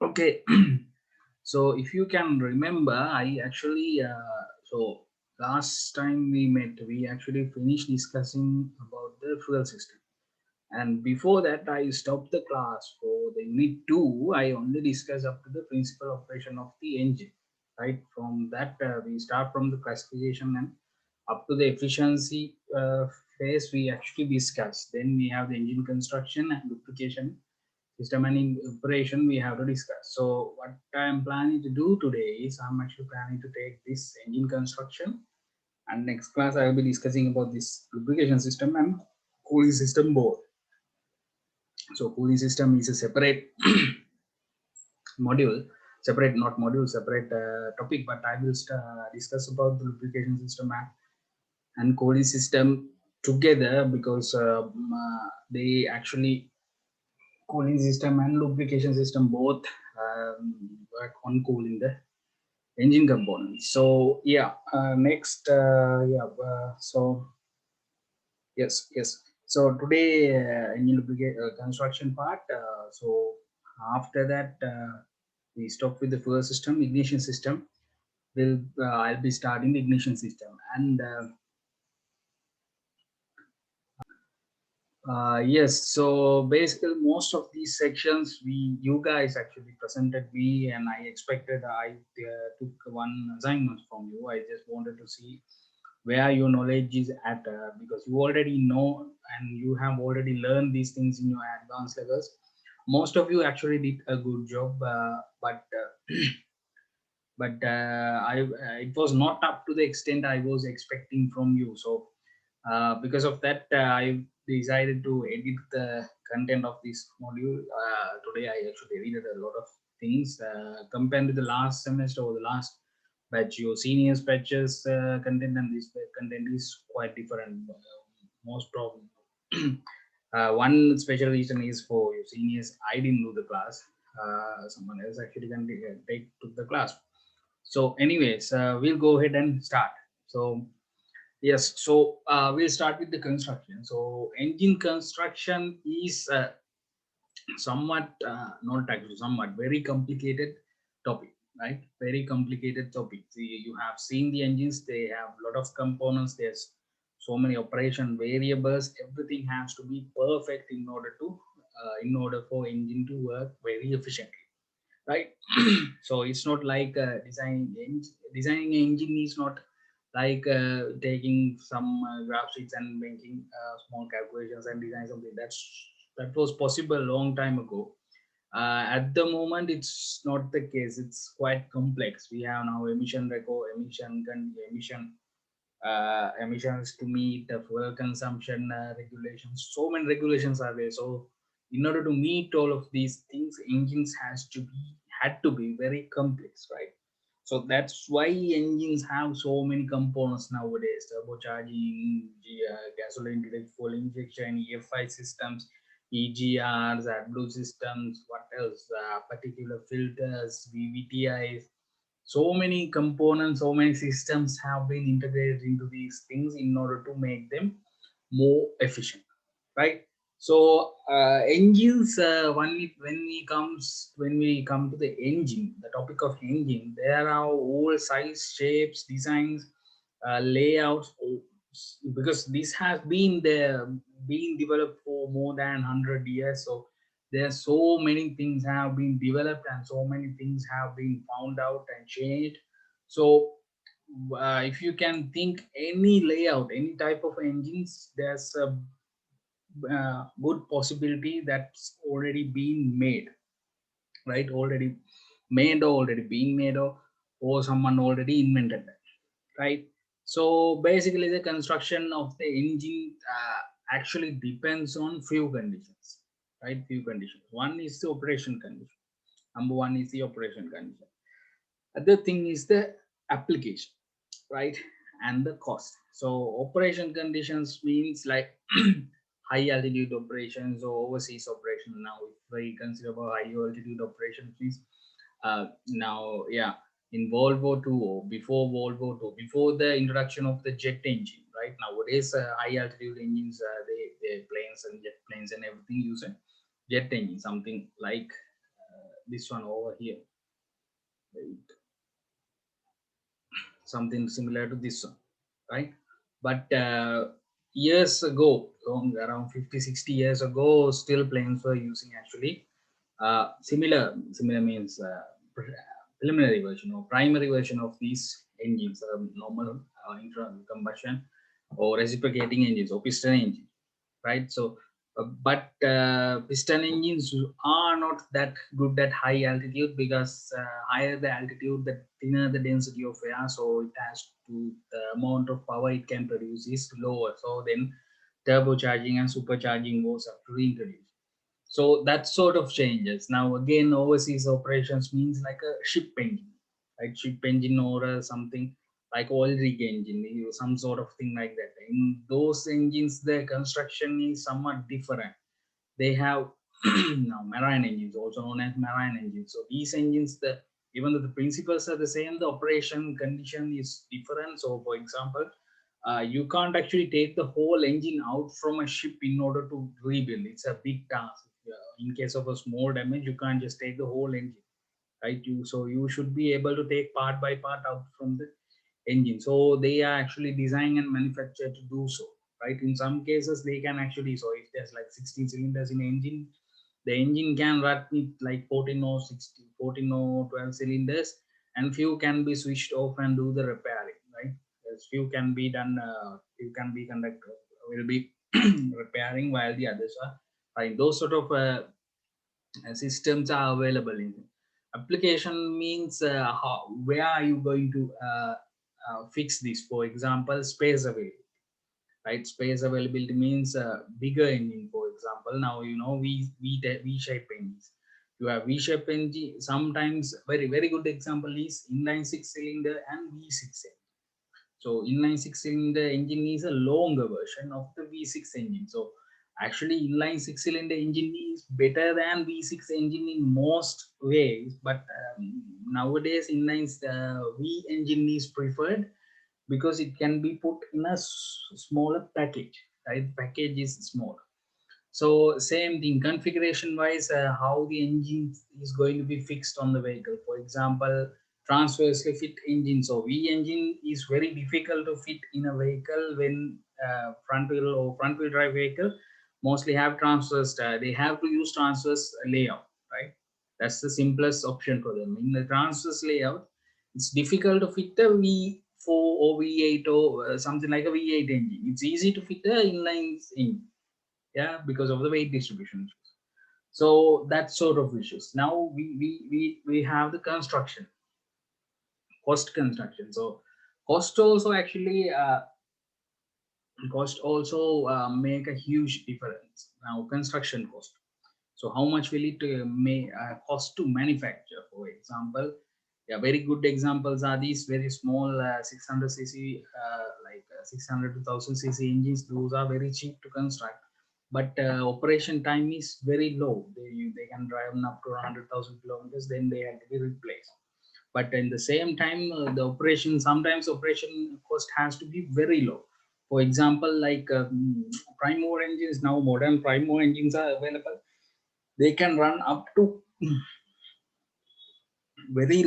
Okay. So if you can remember, I actually so last time we met, we actually finished discussing about the fuel system. And before that, I stopped the class for the unit 2. I only discussed up to the principal operation of the engine. Right, from that we start from the classification and up to the efficiency phase we actually discuss. Then we have the engine construction and lubrication system, and in operation we have to discuss. So what I'm planning to do today is I'm actually planning to take this engine construction, and next class I will be discussing about this lubrication system and cooling system both. So cooling system is a separate module, separate not module, separate topic. But I will discuss about the lubrication system and cooling system together, because they actually cooling system and lubrication system both work on cooling the engine components. So yeah, next so yes. So today engine lubrication construction part. So after that we stop with the fuel system, ignition system. Will I'll be starting the ignition system, and yes, so basically most of these sections you guys actually presented me, and I expected I took one assignment from you. I just wanted to see where your knowledge is at, because you already know and you have already learned these things in your advanced levels. Most of you actually did a good job, but it was not up to the extent I was expecting from you. So because of that, I decided to edit the content of this module. Today, I actually edited a lot of things compared to the last semester or the last batch. Your seniors batches content and this content is quite different. Most probably, one special reason is for your seniors. I didn't do the class. Someone else actually can take to the class. So, anyways, we'll go ahead and start. So, yes, so we'll start with the construction. So, engine construction is somewhat, not actually somewhat, very complicated topic, right? Very complicated topic. See, you have seen the engines, they have a lot of components, there's so many operation variables, everything has to be perfect in order for engine to work very efficiently, right? So it's not like designing an engine is not like taking some graph sheets and making small calculations and design something. That was possible a long time ago. At the moment it's not the case, it's quite complex. We have now emission record, emissions to meet the fuel consumption regulations. So many regulations are there. So in order to meet all of these things, engines had to be very complex, right? So that's why engines have so many components nowadays: turbocharging, gasoline direct fuel injection, EFI systems, EGRs, AdBlue systems, what else? Particular filters, VVTIs. So many components, so many systems have been integrated into these things in order to make them more efficient, right? So engines, when we come to the engine, the topic of engine, there are all size, shapes, designs, layouts, because this has been there, being developed for more than 100 years. So there are so many things have been developed and so many things have been found out and changed. So if you can think any layout, any type of engines, there's a good possibility that's already been made, right? Already made or already being made, or someone already invented that, right? So basically the construction of the engine actually depends on few conditions, right? Few conditions. One is the operation condition. Number one is the operation condition. Other thing is the application, right? And the cost. So operation conditions means like high altitude operations or overseas operations. Now, if we consider about high altitude operations, means now, yeah, in World War II or before World War II, before the introduction of the jet engine, right? Nowadays, high altitude engines, they planes and jet planes and everything use a jet engine, something like this one over here. Wait. Something similar to this one, right? But years ago, around 50, 60 years ago, still planes were using actually similar means preliminary version or primary version of these engines, normal internal combustion or reciprocating engines or piston engines, right? So, but piston engines are not that good at high altitude, because higher the altitude, the thinner the density of air, so it has to, the amount of power it can produce is lower. So then turbocharging and supercharging was actually introduced. So that sort of changes. Now again, overseas operations means like a ship engine, right? Ship engine or something like oil rig engine, some sort of thing like that. In those engines, the construction is somewhat different. They have now marine engines, also known as marine engines. So these engines, the even though the principles are the same, the operation condition is different. So for example, you can't actually take the whole engine out from a ship in order to rebuild. It's a big task. In case of a small damage, you can't just take the whole engine, right? You should be able to take part by part out from the engine. So they are actually designed and manufactured to do so, right? In some cases, they can actually, so if there's like 16 cylinders in engine, the engine can run with like 14 or 16, 14 or 12 cylinders, and few can be switched off and do the repairing, right? As few can be done, few can be conducted, will be repairing, while the others are fine. Those sort of systems are available in application. Means where are you going to fix this? For example, space availability, right? Space availability means bigger engine. For example, now you know V-shape engines. You have V-shape engine. Sometimes very good example is inline six cylinder and V6 engine. So inline six cylinder engine is a longer version of the V6 engine. So actually inline six cylinder engine is better than V6 engine in most ways, but nowadays inline V engine is preferred because it can be put in a smaller package, right? Package is smaller. So same thing, configuration wise, how the engine is going to be fixed on the vehicle. For example, transversely fit engine. So V engine is very difficult to fit in a vehicle when front wheel drive vehicle mostly have transverse. They have to use transverse layout, right? That's the simplest option for them. In the transverse layout, it's difficult to fit a V4 or V8 or something like a V8 engine. It's easy to fit a inline engine, yeah, because of the weight distribution. So that sort of issues. Now we have the construction, cost construction. So cost also actually make a huge difference. Now construction cost. So how much will it may cost to manufacture? For example, yeah, very good examples are these very small 600 cc, 600 to 1000 cc engines. Those are very cheap to construct, but operation time is very low. They can drive up to 100,000 kilometers, then they have to be replaced. But in the same time, the operation, sometimes operation cost has to be very low. For example, like prime mover engines, now modern prime mover engines are available. They can run up to very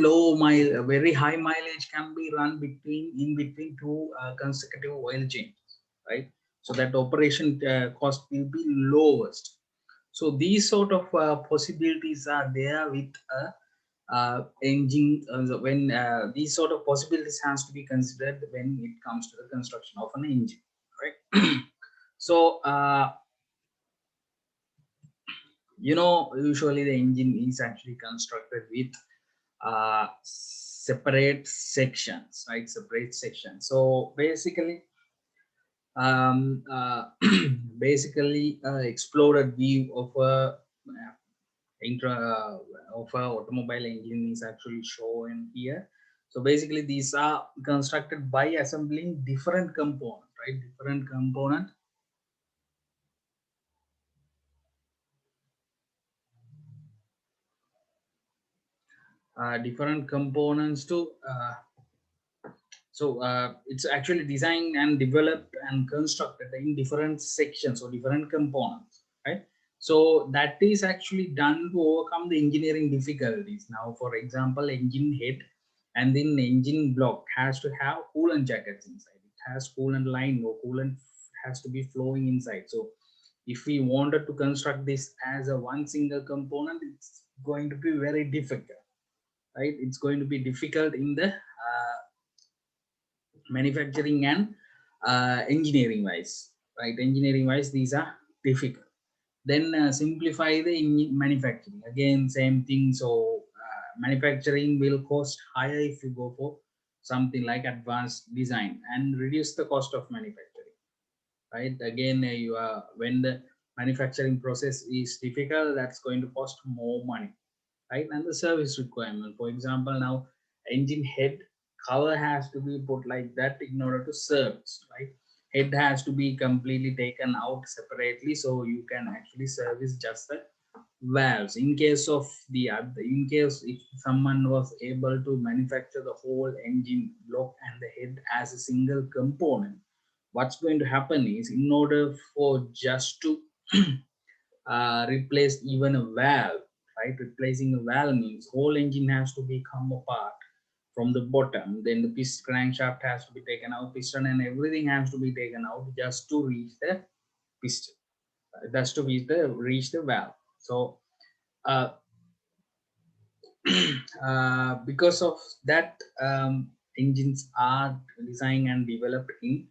high mileage can be run in between two consecutive oil changes, right? So that operation cost will be lowest. So these sort of possibilities are there with a engine. When these sort of possibilities has to be considered when it comes to the construction of an engine, right? So usually the engine is actually constructed with separate sections, right? Separate sections. So basically, basically, exploded view of a intra of a automobile engine is actually shown here. So basically, these are constructed by assembling different components, right? Different component. Different components to it's actually designed and developed and constructed in different sections or different components, right? So that is actually done to overcome the engineering difficulties. Now, for example, engine head and then engine block has to have coolant jackets inside. It has coolant line or coolant has to be flowing inside. So if we wanted to construct this as a one single component, it's going to be very difficult, right? It's going to be difficult in the manufacturing and engineering wise, right? Engineering wise, these are difficult. Then simplify the manufacturing, again same thing. So manufacturing will cost higher if you go for something like advanced design, and reduce the cost of manufacturing, right? Again, you are, when the manufacturing process is difficult, that's going to cost more money, right? And the service requirement, for example, now engine head cover has to be put like that in order to service, right? Head has to be completely taken out separately, so you can actually service just the valves. In case of the other, in case if someone was able to manufacture the whole engine block and the head as a single component, what's going to happen is, in order for just to replace even a valve, right? Replacing a valve means whole engine has to be come apart from the bottom. Then the piston crankshaft has to be taken out, piston and everything has to be taken out just to reach the piston. That's to reach the valve. So uh, because of that, engines are designed and developed in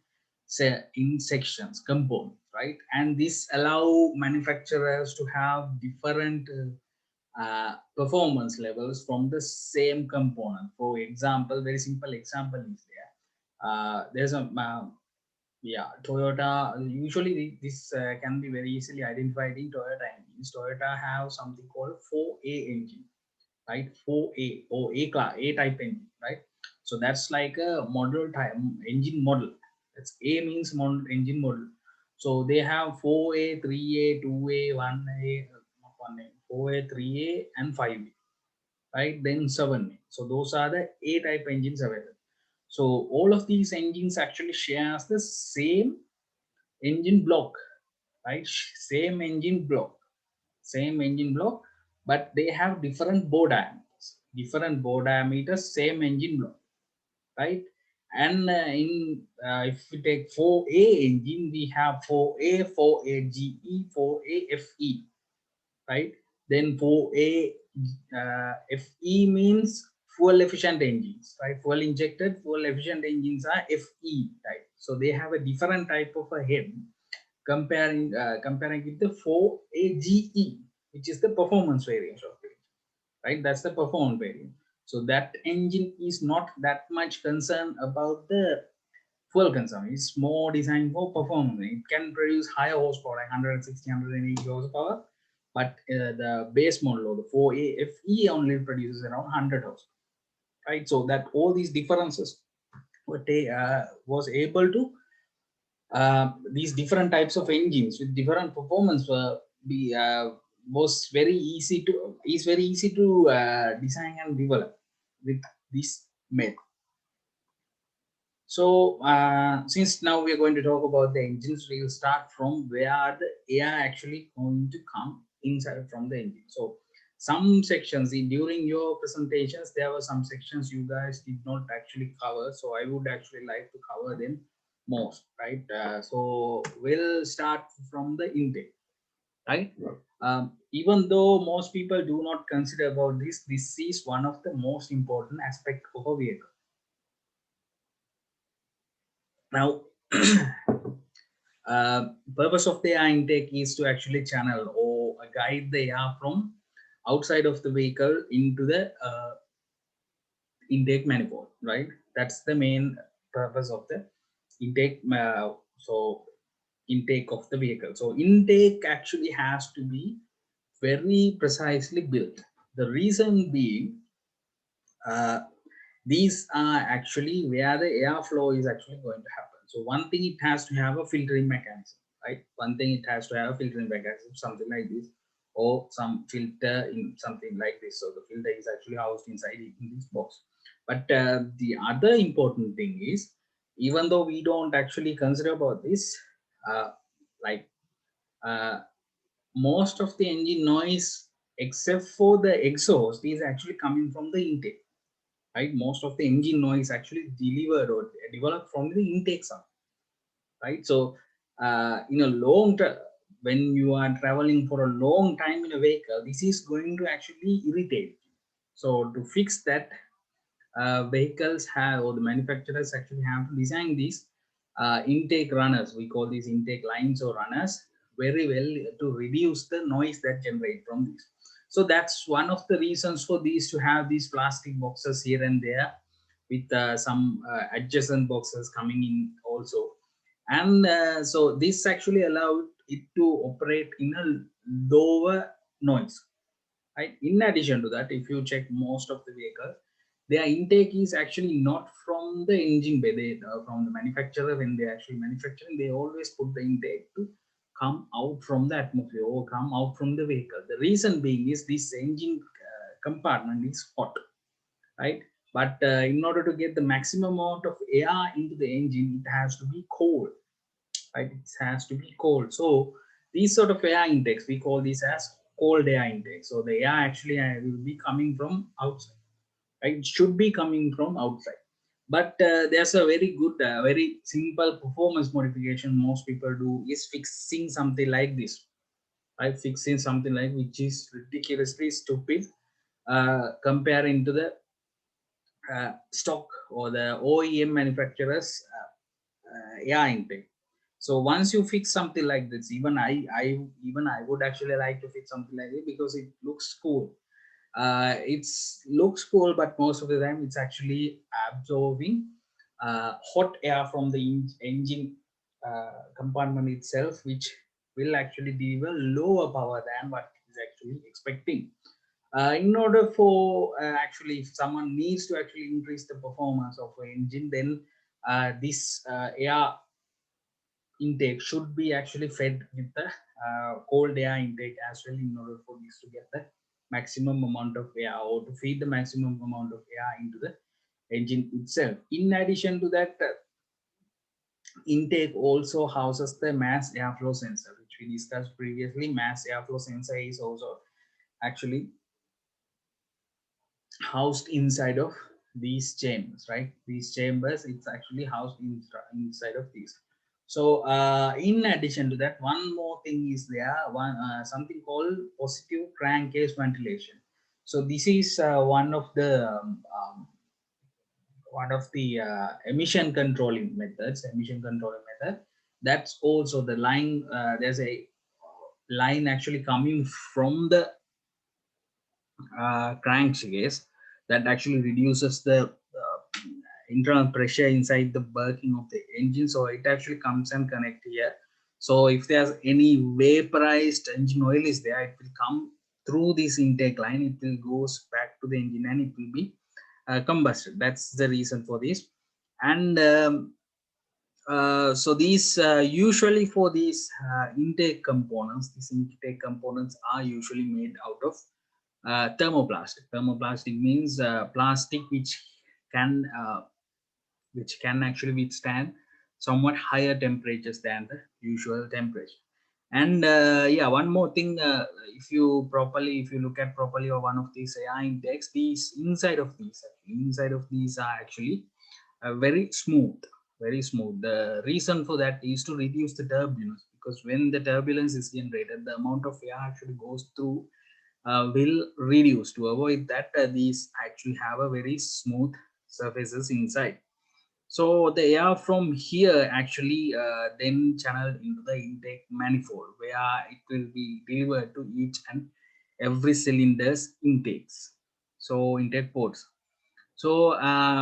sections, components, right? And this allow manufacturers to have different performance levels from the same component. For example, very simple example is there. There's a yeah, Toyota. Usually, this can be very easily identified in Toyota engines. Toyota have something called 4A engine, right? 4A or A class, A type engine, right? So that's like a model type engine model. That's A means model, engine model. So they have 4A, 3A, 2A, 1A, not 1A, 4A, 3A, and 5A, right? Then 7A. So those are the A type engines available. So all of these engines actually shares the same engine block, right? Same engine block, but they have different bore diameters. Different bore diameters, same engine block, right? And if we take 4A engine, we have 4A, 4AGE, 4AFE, right? Then 4A FE means fuel efficient engines, right? Fuel injected, fuel efficient engines are FE type. So they have a different type of a head, comparing with the 4AGE, which is the performance variant of it, right? That's the performance variant. So that engine is not that much concerned about the fuel consumption. It's more designed for performance. It can produce higher horsepower, like 160, 180 horsepower, but the base model or the 4AFE only produces around 100 horsepower, right? So that all these differences was able to these different types of engines with different performance be was very easy to design and develop with this method. So since now we are going to talk about the engines, we will start from where the air actually going to come inside from the engine. So some sections during your presentations, there were some sections you guys did not actually cover. So I would actually like to cover them most, right? So we'll start from the intake, right? Even though most people do not consider about this is one of the most important aspect of a vehicle. Now, purpose of the air intake is to actually channel or guide the air from outside of the vehicle into the intake manifold, right? That's the main purpose of the intake. So intake of the vehicle. So intake actually has to be very precisely built. The reason being, uh, these are actually where the airflow is actually going to happen. So one thing, it has to have a filtering mechanism, right? One thing, it has to have a filtering mechanism, something like this, or some filter in something like this. So the filter is actually housed inside in this box. But the other important thing is, even though we don't actually consider about this, like uh, most of the engine noise, except for the exhaust, is actually coming from the intake. Right, most of the engine noise actually delivered or developed from the intake sound. Right, so in a long term, when you are traveling for a long time in a vehicle, this is going to actually irritate. So to fix that, vehicles have, or the manufacturers actually have to design these intake runners. We call these intake lines or runners very well to reduce the noise that generate from these. So that's one of the reasons for these to have these plastic boxes here and there, with some adjacent boxes coming in also. And so this actually allowed it to operate in a lower noise. Right, in addition to that, if you check most of the vehicles, their intake is actually not from the engine bay. They, from the manufacturer, when they actually manufacturing, they always put the intake to come out from the atmosphere or come out from the vehicle. The reason being is this engine compartment is hot, right? But in order to get the maximum amount of air into the engine, it has to be cold, right? It has to be cold. So these sort of air intakes, we call these as cold air intake. So the air actually will be coming from outside, right? It should be coming from outside. But there's a very good, very simple performance modification most people do is fixing something like this, right? Fixing something like, which is ridiculously stupid comparing to the stock or the OEM manufacturers air intake. So once you fix something like this, even I would actually like to fix something like it because it looks cool. It's looks cool, but most of the time it's actually absorbing hot air from the engine compartment itself, which will actually deliver lower power than what it is actually expecting. In order for actually, if someone needs to actually increase the performance of an engine, then this air intake should be actually fed with the cold air intake as well, in order for this to get the maximum amount of air, or to feed the maximum amount of air into the engine itself. In addition to that, intake also houses the mass airflow sensor, which we discussed previously. Mass airflow sensor is also actually housed inside of these chambers, right? These chambers, it's actually housed inside of these. So in addition to that, one more thing is there, one something called positive crankcase ventilation. So this is one of the emission controlling methods, emission controlling method. That's also the line, there's a line actually coming from the crankcase that actually reduces the internal pressure inside the working of the engine. So it actually comes and connect here. So if there's any vaporized engine oil is there, it will come through this intake line. It will goes back to the engine and it will be combusted. That's the reason for this. And so these usually for these intake components, these intake components are usually made out of thermoplastic. Thermoplastic means plastic can uh, which can actually withstand somewhat higher temperatures than the usual temperature. And yeah, one more thing, if you look at properly or one of these AI intakes, these inside of these are actually very smooth, very smooth. The reason for that is to reduce the turbulence, because when the turbulence is generated, the amount of air actually goes through will reduce. To avoid that, these actually have a very smooth surfaces inside. So the air from here actually then channeled into the intake manifold, where it will be delivered to each and every cylinder's intakes. So intake ports. So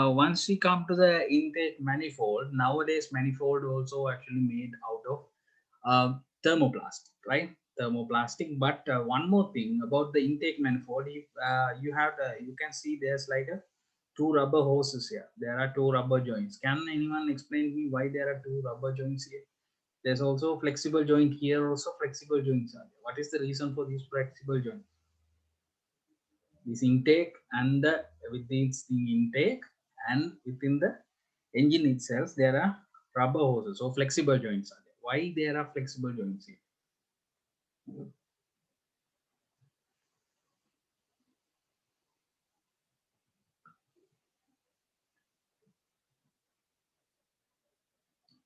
once we come to the intake manifold, nowadays manifold also actually made out of thermoplastic, right? Thermoplastic. But one more thing about the intake manifold, if you can see there's like a two rubber hoses here. There are two rubber joints. Can anyone explain me why there are two rubber joints here? There's also flexible joint here. Also flexible joints are there. What is the reason for these flexible joints? This intake and within the intake and within the engine itself, there are rubber hoses. So flexible joints are there. Why there are flexible joints here?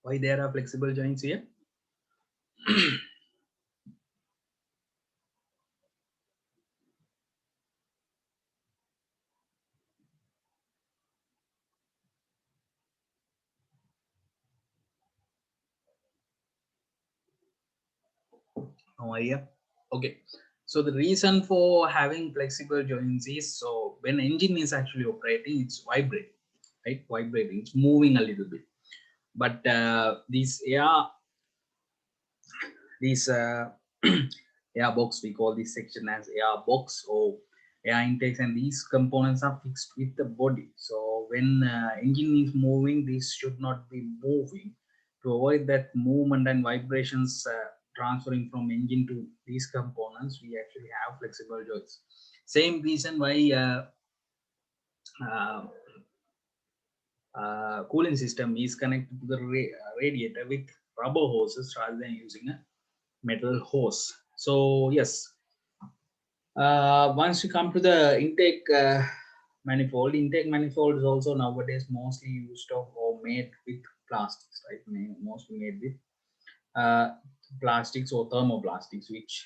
Why there are flexible joints here? No idea. Okay. So the reason for having flexible joints is, so when engine is actually operating, it's vibrating, right? Vibrating, it's moving a little bit. But these air box, we call this section as air box or air intakes, and these components are fixed with the body. So when engine is moving, this should not be moving. To avoid that movement and vibrations transferring from engine to these components, we actually have flexible joints. Same reason why uh, cooling system is connected to the radiator with rubber hoses rather than using a metal hose. So yes, once you come to the intake manifold is also nowadays mostly used of or made with plastics, right? Mostly made with uh, plastics or thermoplastics, which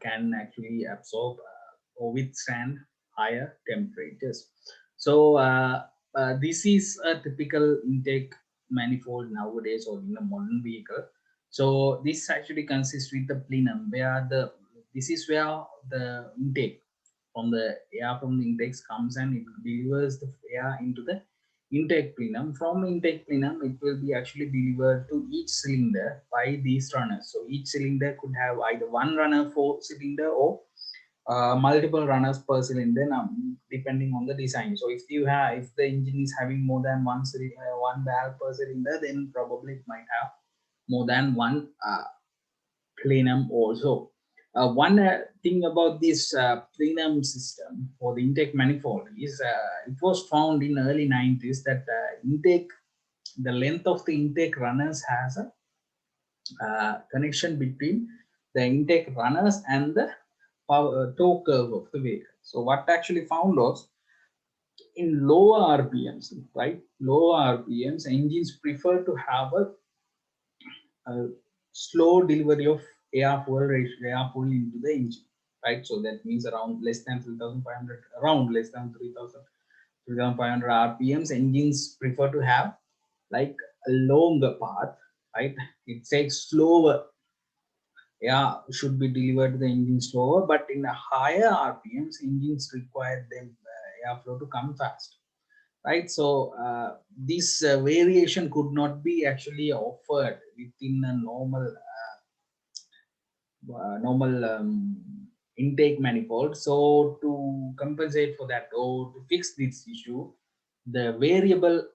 can actually absorb or withstand higher temperatures. So this is a typical intake manifold nowadays or in a modern vehicle. So this actually consists with the plenum, where the this is where the intake from the air from the intakes comes and it delivers the air into the intake plenum. From intake plenum, it will be actually delivered to each cylinder by these runners. So each cylinder could have either one runner for cylinder or multiple runners per cylinder, depending on the design. So if the engine is having more than one valve per cylinder, then probably it might have more than one plenum also. One thing about this plenum system for the intake manifold is it was found in early 90s that the length of the intake runners has a connection between the intake runners and the torque curve of the vehicle. So what actually found was in lower RPMs, right? Lower RPMs, engines prefer to have a slow delivery of air fuel into the engine, right? So that means around less than 3,500, around less than 3,500 RPMs, engines prefer to have like a longer path, right? It takes slower, air should be delivered to the engine slower, but in a higher RPMs, engines require them airflow to come fast, right? So this variation could not be actually offered within a normal intake manifold. So to compensate for that or to fix this issue, the variable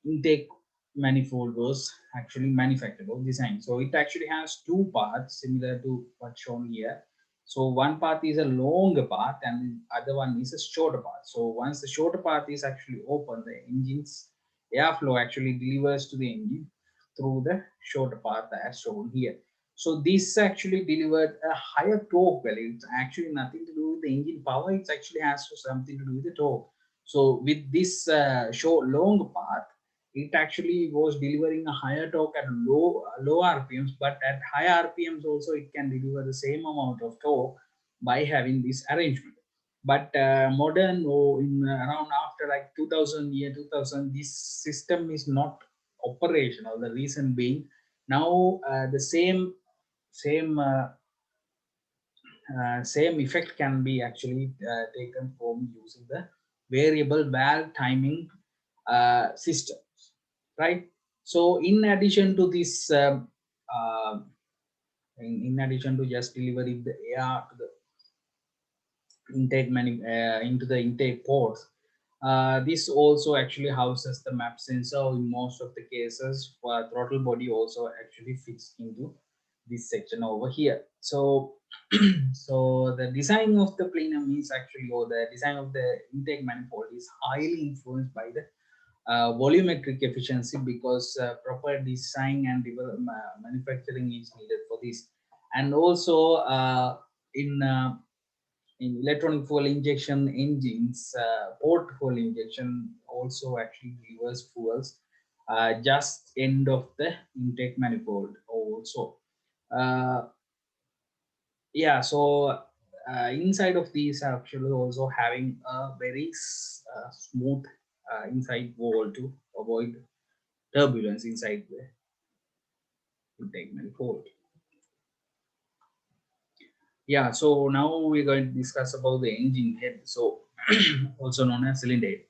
intake manifold was actually manufactured or designed. So it actually has two parts similar to what's shown here. So one part is a longer path and the other one is a shorter path. So once the shorter path is actually open, the engine's airflow actually delivers to the engine through the shorter path as shown here. So this actually delivered a higher torque value. It's actually nothing to do with the engine power. It actually has something to do with the torque. So with this short long path, it actually was delivering a higher torque at low RPMs, but at high RPMs also it can deliver the same amount of torque by having this arrangement. But modern or in around after like 2000, this system is not operational. The reason being now the same effect can be actually taken from using the variable valve timing system, right? So in addition to this in addition to just delivering the air to the into the intake ports, this also actually houses the map sensor. In most of the cases, throttle body also actually fits into this section over here. So so the design of the plenum is actually, or the design of the intake manifold is highly influenced by the volumetric efficiency, because proper design and manufacturing is needed for this. And also in electronic fuel injection engines, port fuel injection also actually delivers fuels just end of the intake manifold also. Uh, yeah, so inside of these actually also having a very smooth inside wall to avoid turbulence inside the intake manifold. Yeah, so now we're going to discuss about the engine head, so also known as cylinder head,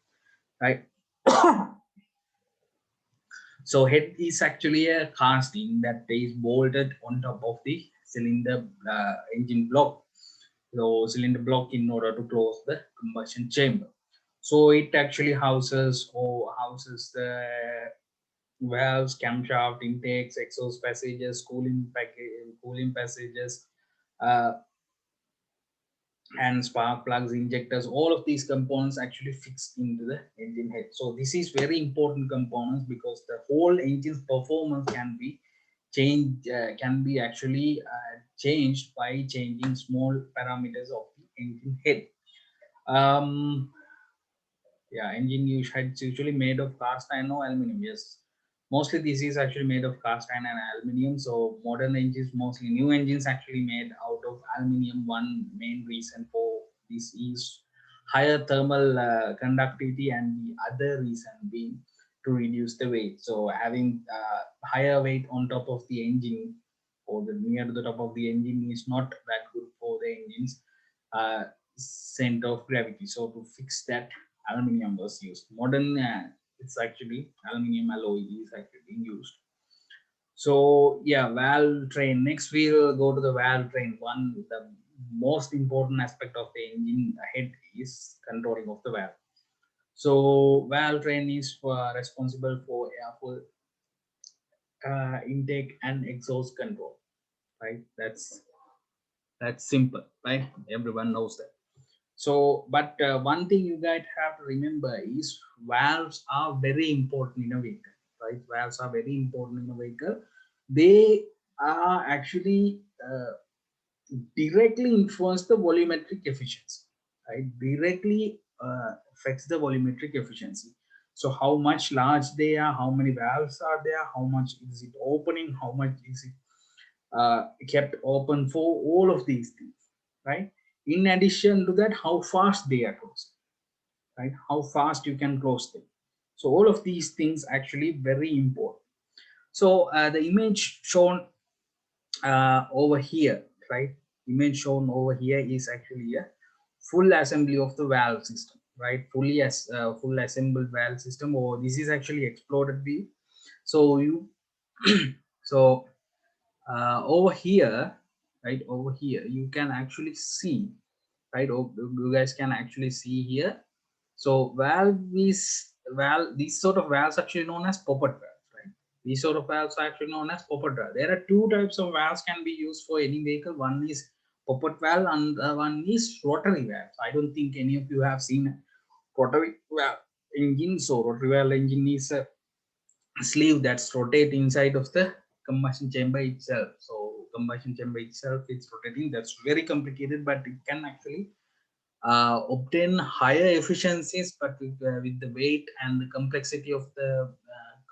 right? So head is actually a casting that is bolted on top of the cylinder engine block. So cylinder block in order to close the combustion chamber. So it actually houses the valves, camshaft, intakes, exhaust passages, cooling passages, uh, and spark plugs, injectors. All of these components actually fixed into the engine head. So this is very important components because the whole engine's performance can be actually changed by changing small parameters of the engine head. um yeah, engine heads usually made of cast iron or aluminum. Yes, mostly this is actually made of cast iron and aluminum. So modern engines, mostly new engines, actually made out of aluminum. One main reason for this is higher thermal conductivity, and the other reason being to reduce the weight. So having higher weight on top of the engine, or the near to the top of the engine, is not that good for the engine's uh, center of gravity. So to fix that, aluminum was used. Modern, it's actually aluminum alloy is actually being used. So yeah, valve train. Next we'll go to the valve train. The most important aspect of the engine head is controlling of the valve. So valve train is responsible for airflow, intake and exhaust control. Right? That's simple. Right? Everyone knows that. So, but one thing you guys have to remember is valves are very important in a vehicle, right? Valves are very important in a vehicle. They are actually directly influence the volumetric efficiency, right? Directly affects the volumetric efficiency. So, how much large they are, how many valves are there, how much is it opening, how much is it kept open for, all of these things, right? In addition to that, how fast they are closing, right? How fast you can close them. So all of these things actually very important. So the image shown over here, right? Image shown over here is actually a full assembly of the valve system, right? Full assembled valve system, or this is actually exploded view. So you so over here, right, over here you can actually see, right, you guys can actually see here. So these sort of valves actually known as poppet valves, right? These sort of valves are actually known as poppet valve. There are two types of valves can be used for any vehicle. One is poppet valve and one is rotary valve. I don't think any of you have seen a rotary valve engine. So rotary valve engine is a sleeve that's rotate inside of the combustion chamber itself. So combustion chamber itself, it's rotating. That's very complicated, but it can actually obtain higher efficiencies, but with the weight and the complexity of the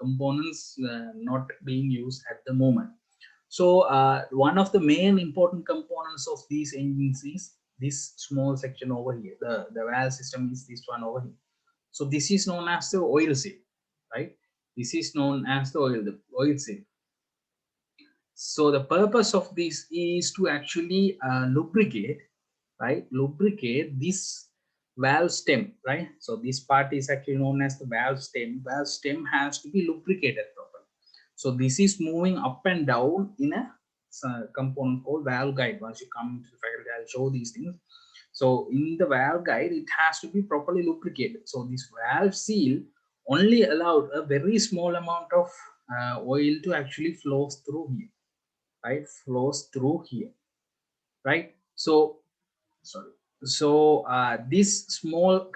components not being used at the moment. So one of the main important components of these engines is this small section over here. The valve system is this one over here. So this is known as the oil seal, right? This is known as the oil seal. So the purpose of this is to actually lubricate, right? Lubricate this valve stem, right? So this part is actually known as the valve stem. Valve stem has to be lubricated properly. So this is moving up and down in a component called valve guide. Once you come to the faculty, I'll show these things. So in the valve guide, it has to be properly lubricated. So this valve seal only allowed a very small amount of oil to actually flow through here, right? Flows through here, right? So sorry. So this small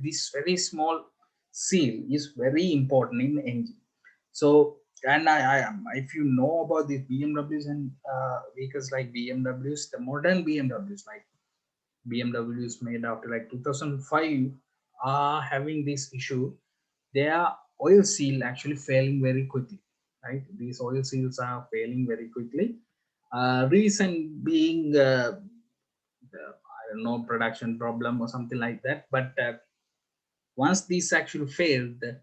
this very small seal is very important in the engine. So, and if you know about these BMWs and vehicles like BMWs, the modern BMWs like BMWs made after like 2005 are having this issue. They are oil seal actually failing very quickly, right? These oil seals are failing very quickly. Reason being, I don't know, production problem or something like that. But once this actually failed, the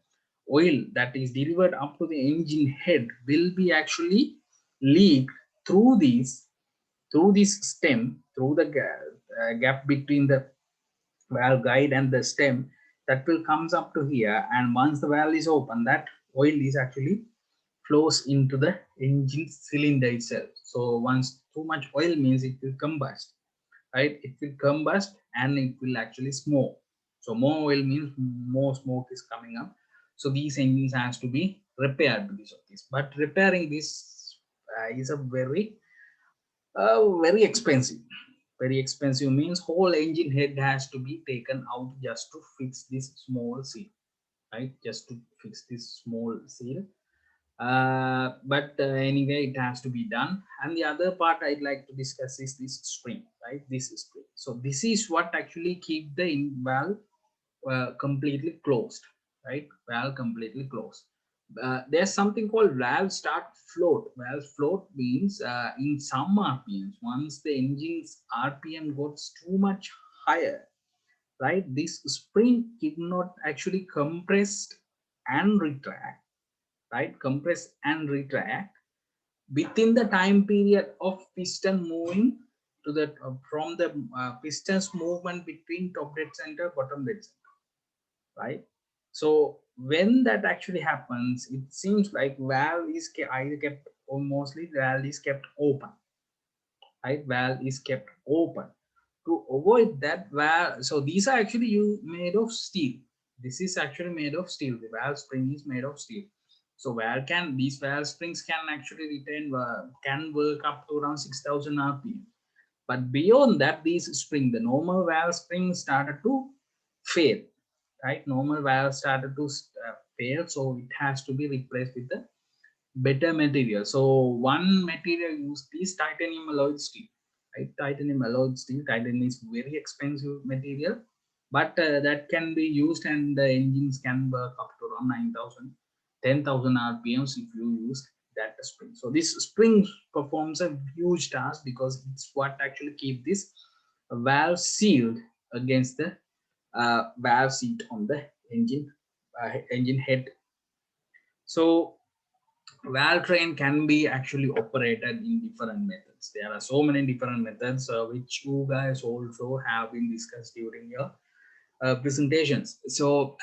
oil that is delivered up to the engine head will be actually leaked through this stem, through the gap between the valve guide and the stem, that will comes up to here. And once the valve is open, that oil is actually flows into the engine cylinder itself. So once too much oil means it will combust, right? It will combust and it will actually smoke. So more oil means more smoke is coming up. So these engines has to be repaired because of this. But repairing this is a very expensive. Very expensive means whole engine head has to be taken out just to fix this small seal, right? Just to fix this small seal. But anyway, it has to be done. And the other part I'd like to discuss is this spring, right? This spring. So this is what actually keep the valve completely closed, right? Valve completely closed. There's something called valve start float. Valve float means in some RPMs, once the engine's RPM goes too much higher, right? This spring cannot actually compress and retract, right? Compress and retract within the time period of piston moving to the from the pistons movement between top dead center, bottom dead center, right? So when that actually happens, it seems like valve is either kept, or mostly valve is kept open, right? Valve is kept open to avoid that valve. So these are actually made of steel. This is actually made of steel. The valve spring is made of steel. So these valve springs can actually retain can work up to around 6,000 rpm. But beyond that, these spring, the normal valve spring started to fail, right? Normal valve started to fail, so it has to be replaced with the better material. So one material used is titanium alloyed steel, right? Titanium alloyed steel. Titanium is very expensive material, but that can be used, and the engines can work up to around 9,000, 10,000 rpms if you use that spring. So this spring performs a huge task because it's what actually keep this valve sealed against the valve seat on the engine head. So valve train can be actually operated in different methods. There are so many different methods which you guys also have been discussed during your presentations. So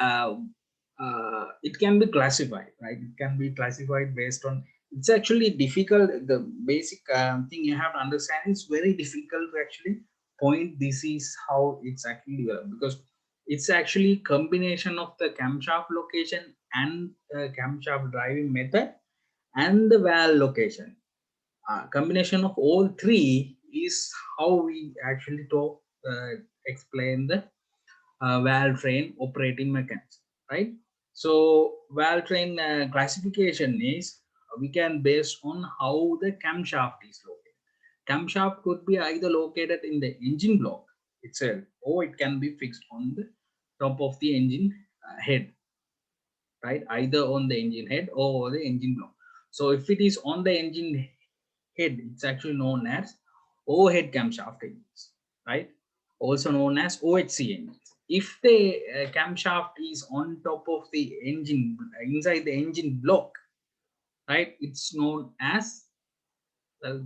it can be classified, right? It can be classified based on. It's actually difficult. The basic thing you have to understand is very difficult to actually point. This is how it's actually developed, because it's actually combination of the camshaft location and camshaft driving method and the valve location. Combination of all three is how we actually explain the valve train operating mechanism, right? So valve train classification is we can base on how the camshaft is located. Camshaft could be either located in the engine block itself, or it can be fixed on the top of the engine head, right? Either on the engine head or the engine block. So if it is on the engine head, it's actually known as overhead camshaft engines, right? Also known as OHC engines. If the camshaft is on top of the engine, inside the engine block, right, it's known as uh,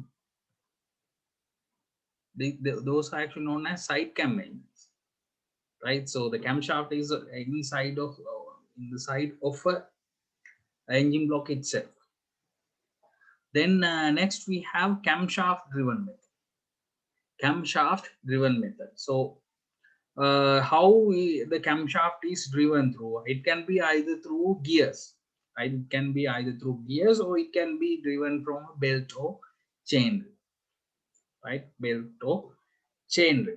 those are actually known as side cam engines, right? So the camshaft is inside of in the side of a engine block itself. Then next we have camshaft driven method. Camshaft driven method. So the camshaft is driven through. It can be either through gears, right? It can be either through gears, or it can be driven from a belt or chain, right? Belt or chain.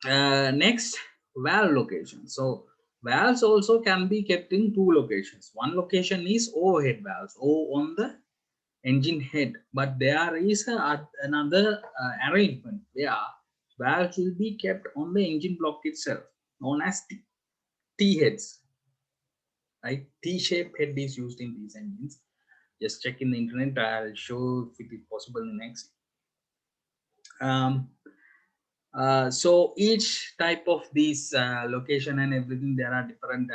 Next, valve location. So valves also can be kept in two locations. One location is overhead valves, or on the engine head, but there is another arrangement where valves will be kept on the engine block itself, known as T heads. right? T-shaped head is used in these engines. Just check in the internet. I'll show if it is possible next. Um, so each type of these location and everything, there are different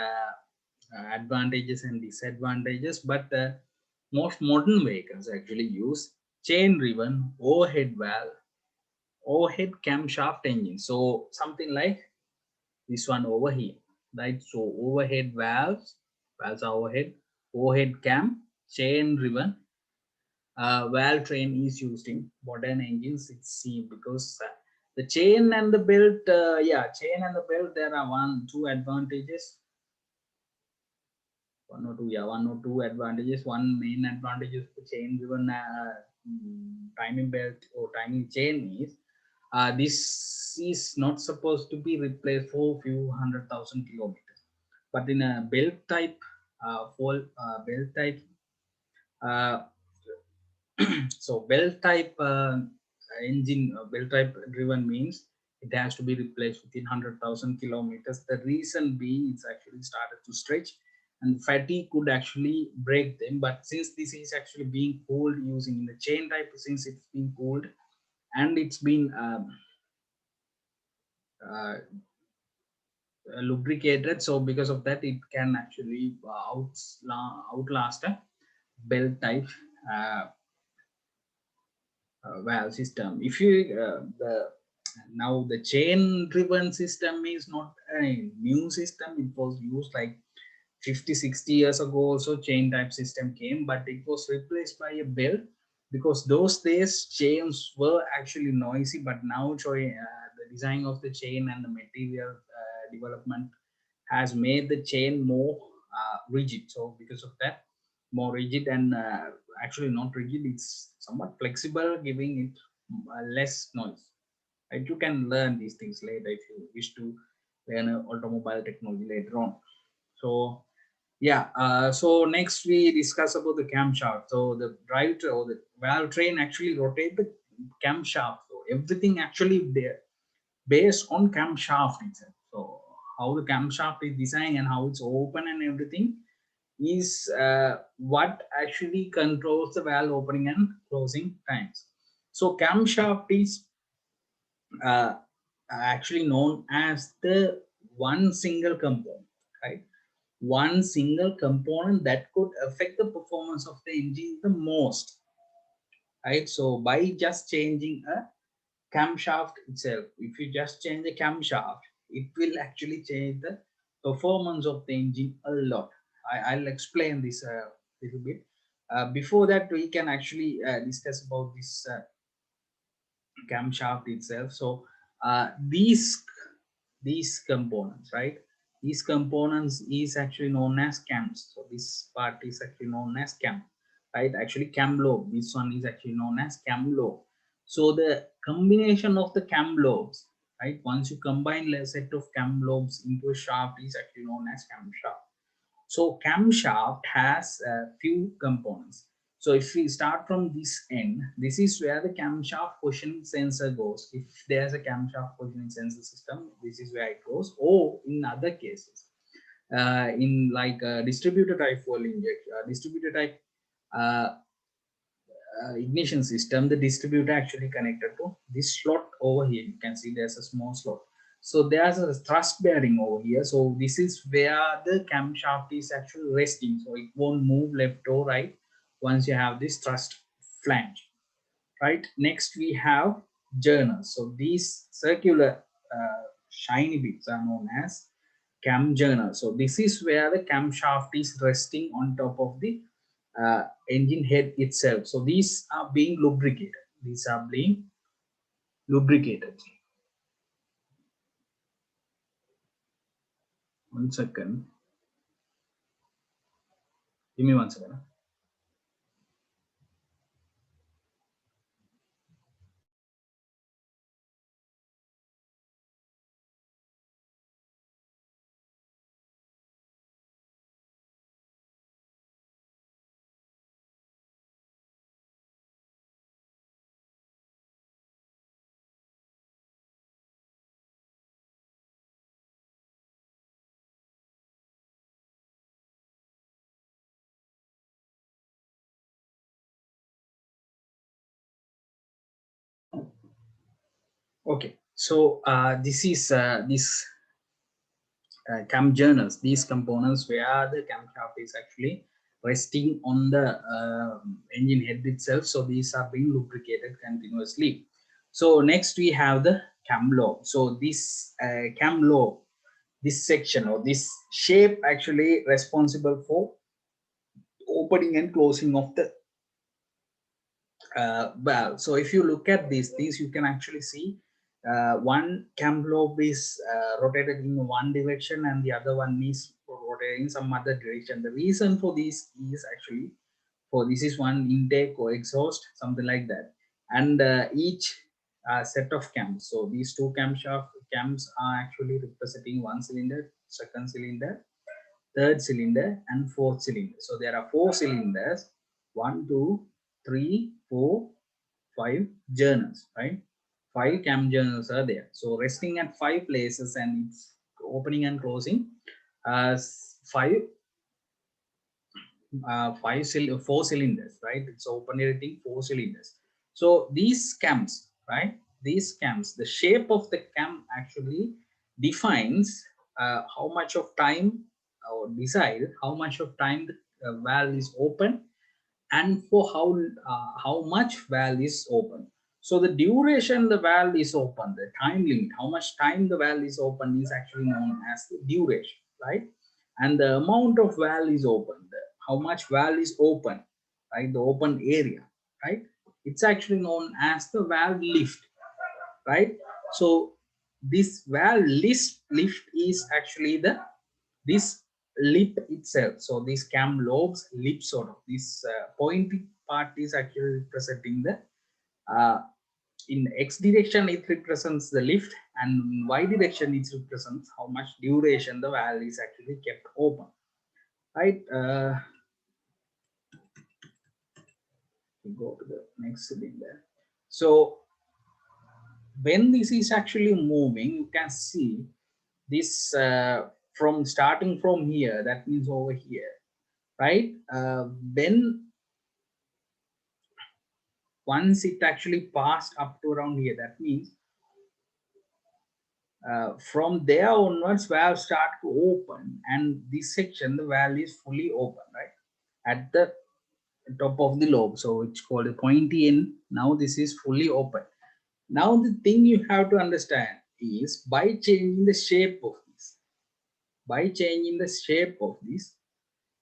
advantages and disadvantages. But most modern vehicles actually use chain-driven overhead valve, overhead camshaft engine. So something like this one over here, right? So overhead valves are overhead, overhead cam, chain-driven valve train is used in modern engines. It's seen because the chain and the belt, chain and the belt, there are two advantages, one or two advantages. One main advantage of the chain driven timing belt or timing chain is this is not supposed to be replaced for few 100,000 kilometers, but in a belt type, belt type uh, so belt type engine, belt type driven means it has to be replaced within 100,000 kilometers. The reason being it's actually started to stretch and fatigue could actually break them. But since this is actually being cooled using the chain type, since it's been cooled and it's been uh, lubricated, so because of that it can actually outlast a belt type uh, valve system. If you the now the chain driven system is not a new system. It was used like 50 60 years ago also. Chain type system came, but it was replaced by a belt because those days chains were actually noisy. But now the design of the chain and the material development has made the chain more rigid. So because of that, more rigid and actually not rigid, it's somewhat flexible, giving it less noise. Right? You can learn these things later if you wish to learn automobile technology later on. So yeah, so next we discuss about the camshaft. So the or the valve train actually rotate the camshaft. So everything actually there based on camshaft itself. So how the camshaft is designed and how it's open and everything is what actually controls the valve opening and closing times. So camshaft is uh, actually known as the one single component, right? One single component that could affect the performance of the engine the most, right? So by just changing a camshaft itself, if you just change the camshaft, it will actually change the performance of the engine a lot. I'll explain this a little bit. Before that, we can actually discuss about this camshaft itself. So these components, right? These components is actually known as cams. So this part is actually known as cam, right? Actually, cam lobe. This one is actually known as cam lobe. So the combination of the cam lobes, right? Once you combine a set of cam lobes into a shaft, is actually known as camshaft. So camshaft has a few components. So if we start from this end, this is where the camshaft positioning sensor goes. If there's a camshaft positioning sensor system, this is where it goes. Or in other cases, in like distributor type fuel injection, distributor type uh, ignition system, the distributor actually connected to this slot over here. You can see there's a small slot. So there's a thrust bearing over here. So this is where the camshaft is actually resting. So it won't move left or right once you have this thrust flange. Right. Next we have journals. So these circular shiny bits are known as cam journals. So this is where the camshaft is resting on top of the engine head itself. So these are being lubricated. These are being lubricated. One second. Give me one second. Okay, so this is this cam journals, these components where the camshaft is actually resting on the engine head itself. So these are being lubricated continuously. So next we have the cam lobe. So this cam lobe, this section or this shape actually responsible for opening and closing of the valve. So if you look at these you can actually see one cam lobe is rotated in one direction and the other one is rotated in some other direction. The reason for this is actually for this is one intake or exhaust, something like that, and each set of cams. So these two cams are actually representing one cylinder, second cylinder, third cylinder, and fourth cylinder. So there are four cylinders, 1, 2, 3, 4, 5 journals, right? 5 cam journals are there. So resting at 5 places and it's opening and closing five four cylinders, right? It's operating 4 cylinders. So these cams, right? These cams, the shape of the cam actually defines how much of time or decide how much of time the valve is open and for how much valve is open. So the duration the valve is open, the time limit, how much time the valve is open is actually known as the duration, right? And the amount of valve is open, how much valve is open, right? The open area, right? It's actually known as the valve lift, right? So this valve lift is actually the this lip itself. So these cam lobes lip sort of this pointy part is actually representing the uh, in x direction it represents the lift and in y direction it represents how much duration the valve is actually kept open, right? We go to the next cylinder. So when this is actually moving, you can see this from starting from here, that means over here, right? When once it actually passed up to around here, that means from there onwards valve start to open and this section the valve is fully open, right, at the top of the lobe. So it's called a pointy end. Now this is fully open. Now the thing you have to understand is by changing the shape of this, by changing the shape of this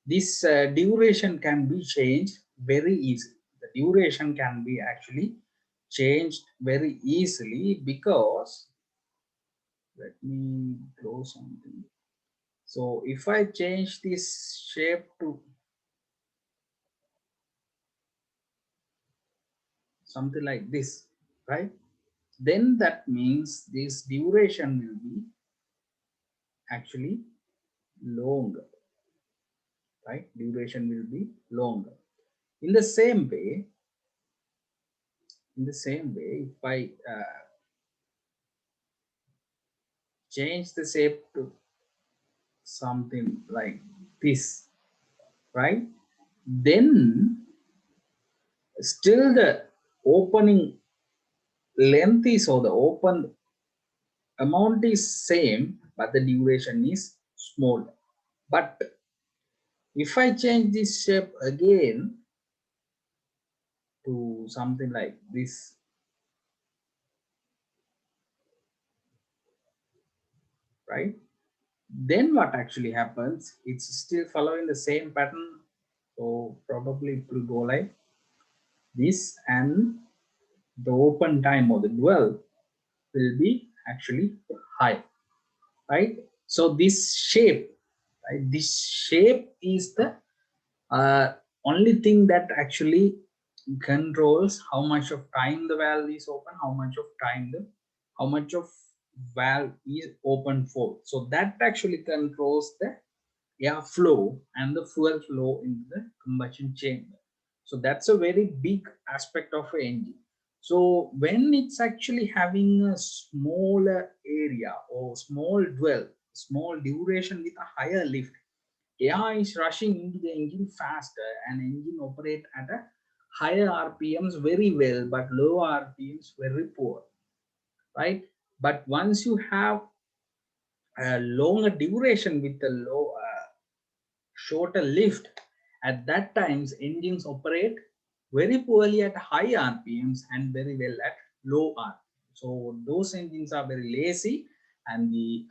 duration can be changed very easily. The duration can be actually changed very easily because let me draw something. So if I change this shape to something like this, right? Then that means this duration will be actually longer, right? Duration will be longer. In the same way, if I change the shape to something like this, right? Then still the opening length is or the open amount is same, but the duration is smaller. But if I change this shape again to something like this, right? Then what actually happens? It's still following the same pattern. So probably it will go like this, and the open time or the dwell will be actually high, right? So this shape, right? This shape is the only thing that actually controls how much of time the valve is open, how much of valve is open for. So that actually controls the air flow and the fuel flow into the combustion chamber. So that's a very big aspect of an engine. So when it's actually having a smaller area or small dwell, small duration with a higher lift, air is rushing into the engine faster and engine operate at a higher RPMs very well, but low RPMs very poor. right? But once you have a longer duration with a shorter lift, at that times engines operate very poorly at high RPMs and very well at low RPM. So those engines are very lazy, and the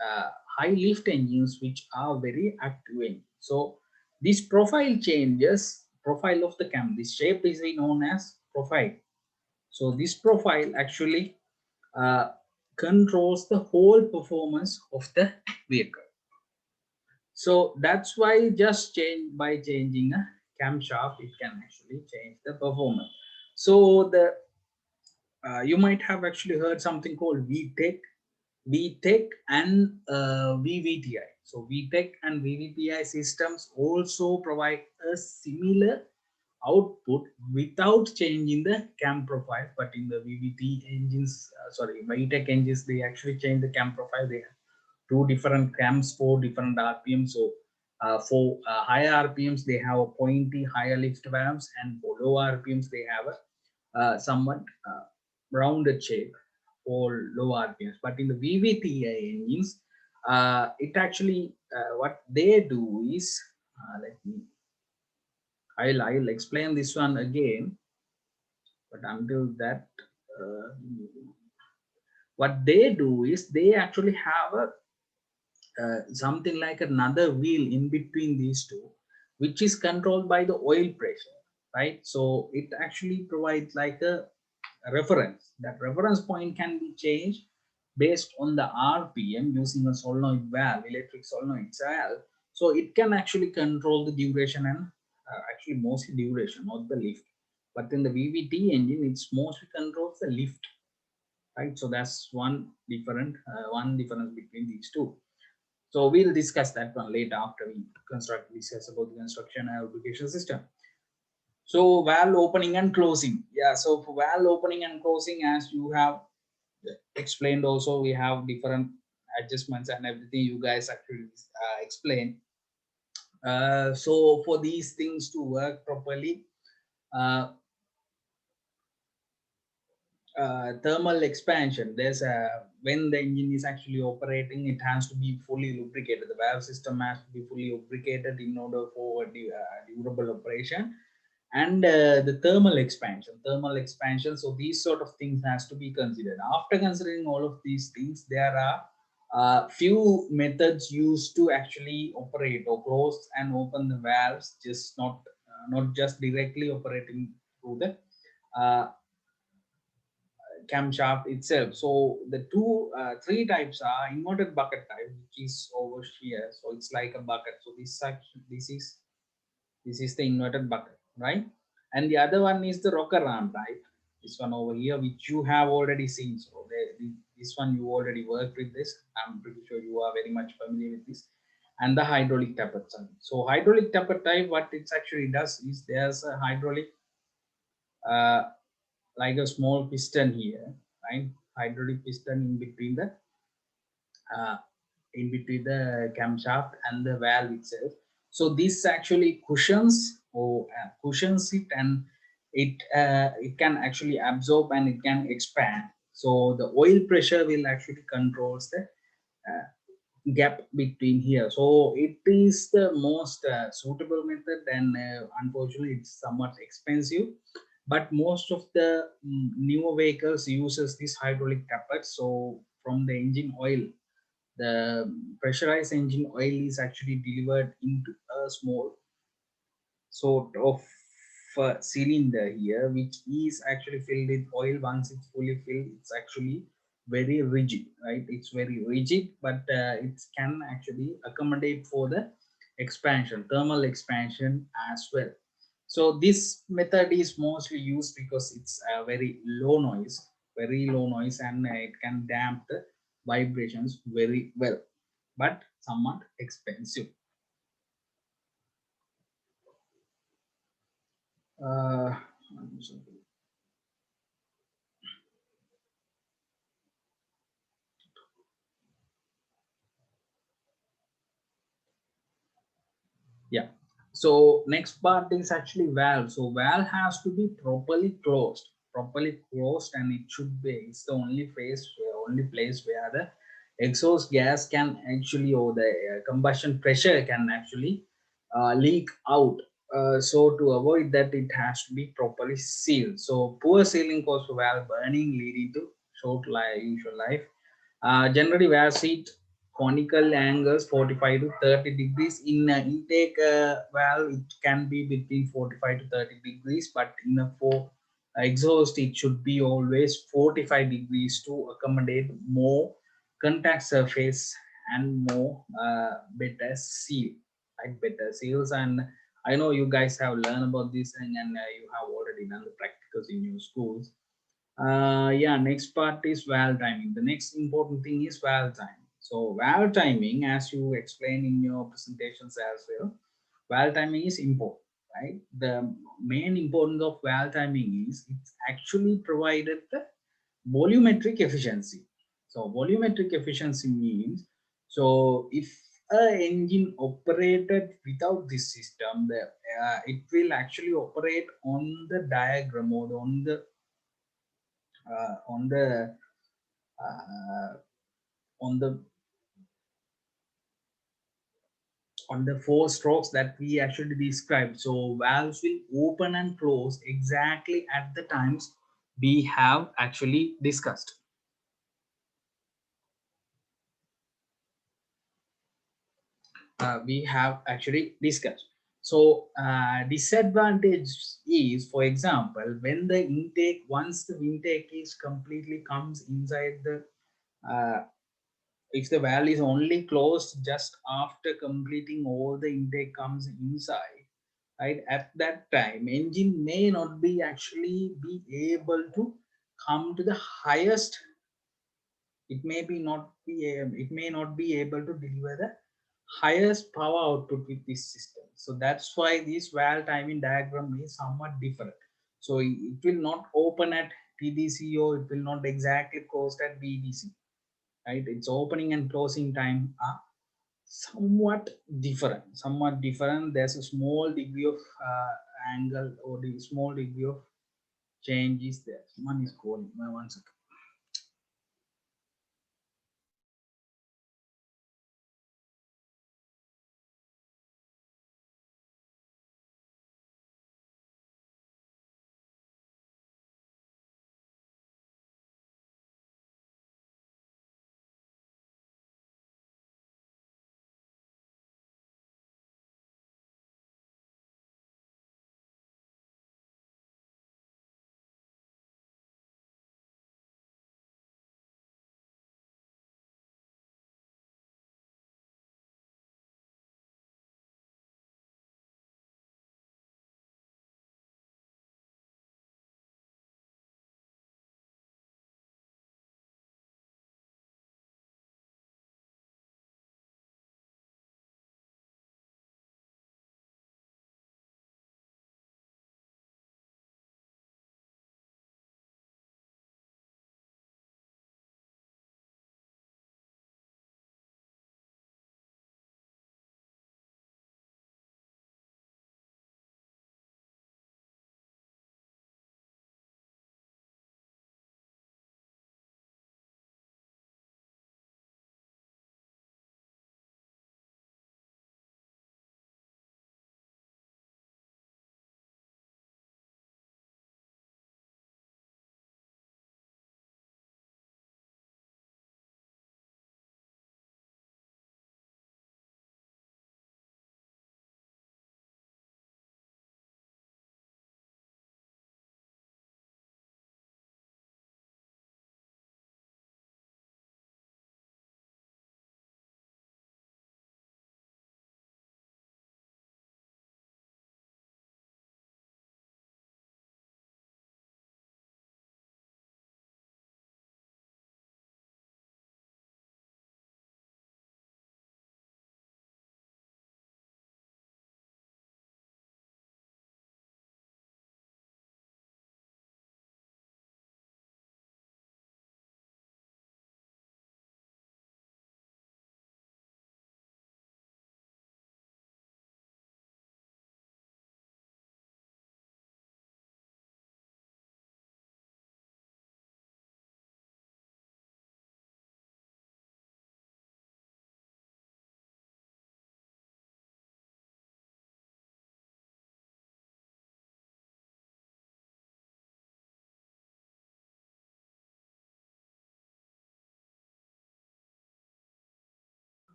high lift engines which are very active engines. So this profile changes, profile of the cam, this shape is known as profile. So this profile actually uh, controls the whole performance of the vehicle. So that's why just by changing a camshaft, it can actually change the performance. So the you might have actually heard something called VTech and VVTI. So VTech and VVTI systems also provide a similar output without changing the cam profile, but in the VVT engines, VTech engines, they actually change the cam profile. They have two different cams for different RPM. So for higher RPMs, they have a pointy higher lift valves, and for low RPMs, they have a somewhat rounded shape for low RPMs. But in the VVTI engines, it actually what they do is let me I'll explain this one again. But until that, uh, what they do is they actually have a something like another wheel in between these two, which is controlled by the oil pressure, right? So it actually provides like a reference. That reference point can be changed based on the RPM using a solenoid valve, electric solenoid valve. So it can actually control the duration and actually mostly duration, not the lift. But in the VVT engine, it's mostly controls the lift, right? So that's one difference between these two. So we'll discuss that one later after we discuss about the construction and lubrication system. So valve opening and closing. Yeah, so for valve opening and closing, as you have explained also, we have different adjustments and everything you guys actually explained. So for these things to work properly, uh, thermal expansion, there's a when the engine is actually operating, it has to be fully lubricated. The valve system has to be fully lubricated in order for durable operation. And the thermal expansion, so these sort of things has to be considered. After considering all of these things, there are few methods used to actually operate or close and open the valves, just not just directly operating through the uh, camshaft itself. So the three types are inverted bucket type, which is over here. So it's like a bucket. So this is the inverted bucket, right? And the other one is the rocker arm type. This one over here, which you have already seen. So this one you already worked with this. I'm pretty sure you are very much familiar with this. And the hydraulic tappet type. So hydraulic tappet type, what it actually does is there's a hydraulic uh, like a small piston here, right? Hydraulic piston uh, in between the camshaft and the valve itself. So this actually cushions it, and it can actually absorb and it can expand. So the oil pressure will actually controls the uh, gap between here. So it is the most suitable method, and unfortunately it's somewhat expensive, but most of the newer vehicles uses this hydraulic tappet. So from the engine oil, the pressurized engine oil is actually delivered into a small sort of cylinder here, which is actually filled with oil. Once it's fully filled, it's actually very rigid, right? It's very rigid, but it can actually accommodate for the thermal expansion as well. So this method is mostly used because it's a very low noise, and it can damp the vibrations very well, but somewhat expensive. Uh, Yeah. So next part is actually valve. So valve has to be properly closed, and it should be. It's the only phase only place where the exhaust gas can actually, or the combustion pressure can actually leak out. So to avoid that, it has to be properly sealed. So poor sealing causes valve burning, leading to short usual life. Generally, valve seat conical angles 45 to 30 degrees. In intake valve, it can be between 45 to 30 degrees, but in a for exhaust, it should be always 45 degrees to accommodate more contact surface and more better seal, like better seals. And I know you guys have learned about this, and you have already done the practicals in your schools. Yeah, next part is valve timing. The next important thing is valve timing. So valve timing, as you explained in your presentations as well, valve timing is important, right? The main importance of valve timing is it's actually provided the volumetric efficiency. So volumetric efficiency means, so if a engine operated without this system, it will actually operate on the diagram, or uh, on the uh, on the on the four strokes that we actually described. So valves will open and close exactly at the times we have actually discussed. We have actually discussed. So disadvantage is, for example, when the intake, once the intake is completely comes inside the, uh, if the valve is only closed just after completing all the intake comes inside, right, at that time engine may not be actually be able to come to the highest, it may be not be it may not be able to deliver the highest power output with this system. So that's why this valve timing diagram is somewhat different. So it will not open at TDC, or it will not exactly close at VDC, right? Its opening and closing time are somewhat different. There's a small degree of angle, or the small degree of change is there. Someone is calling. 1 second.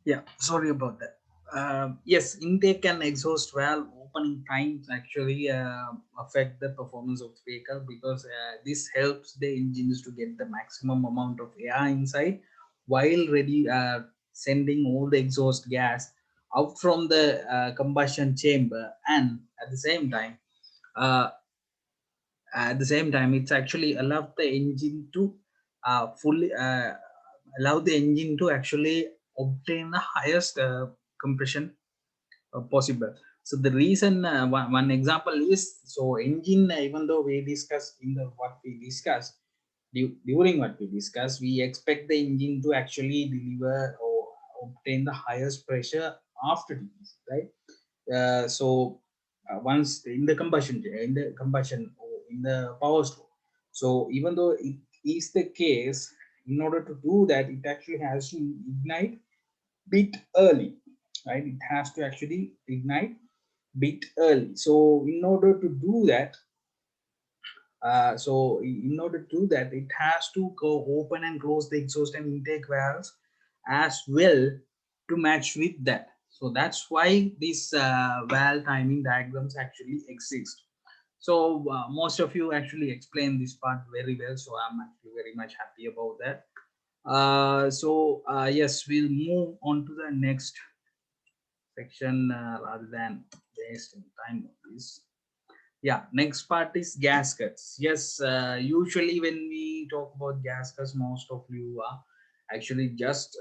Yeah, sorry about that. Yes, intake and exhaust valve opening times actually affect the performance of the vehicle, because this helps the engines to get the maximum amount of air inside while ready sending all the exhaust gas out from the combustion chamber. And uh, at the same time it's actually allowed the engine to fully allow the engine to actually obtain the highest compression possible. So the reason, one example is, so engine, even though we discuss in the what we discuss during what we discuss, we expect the engine to actually deliver or obtain the highest pressure after this, right? Once in the combustion or in the power stroke. So even though it is the case, in order to do that, it actually has to ignite bit early, right? It has to actually ignite bit early. So in order to do that, it has to go open and close the exhaust and intake valves as well to match with that. So that's why these valve timing diagrams actually exist. So most of you actually explained this part very well. So I'm actually very much happy about that. Yes, we'll move on to the next section rather than wasting time on this. Yeah, next part is gaskets. Yes, usually when we talk about gaskets, most of you actually just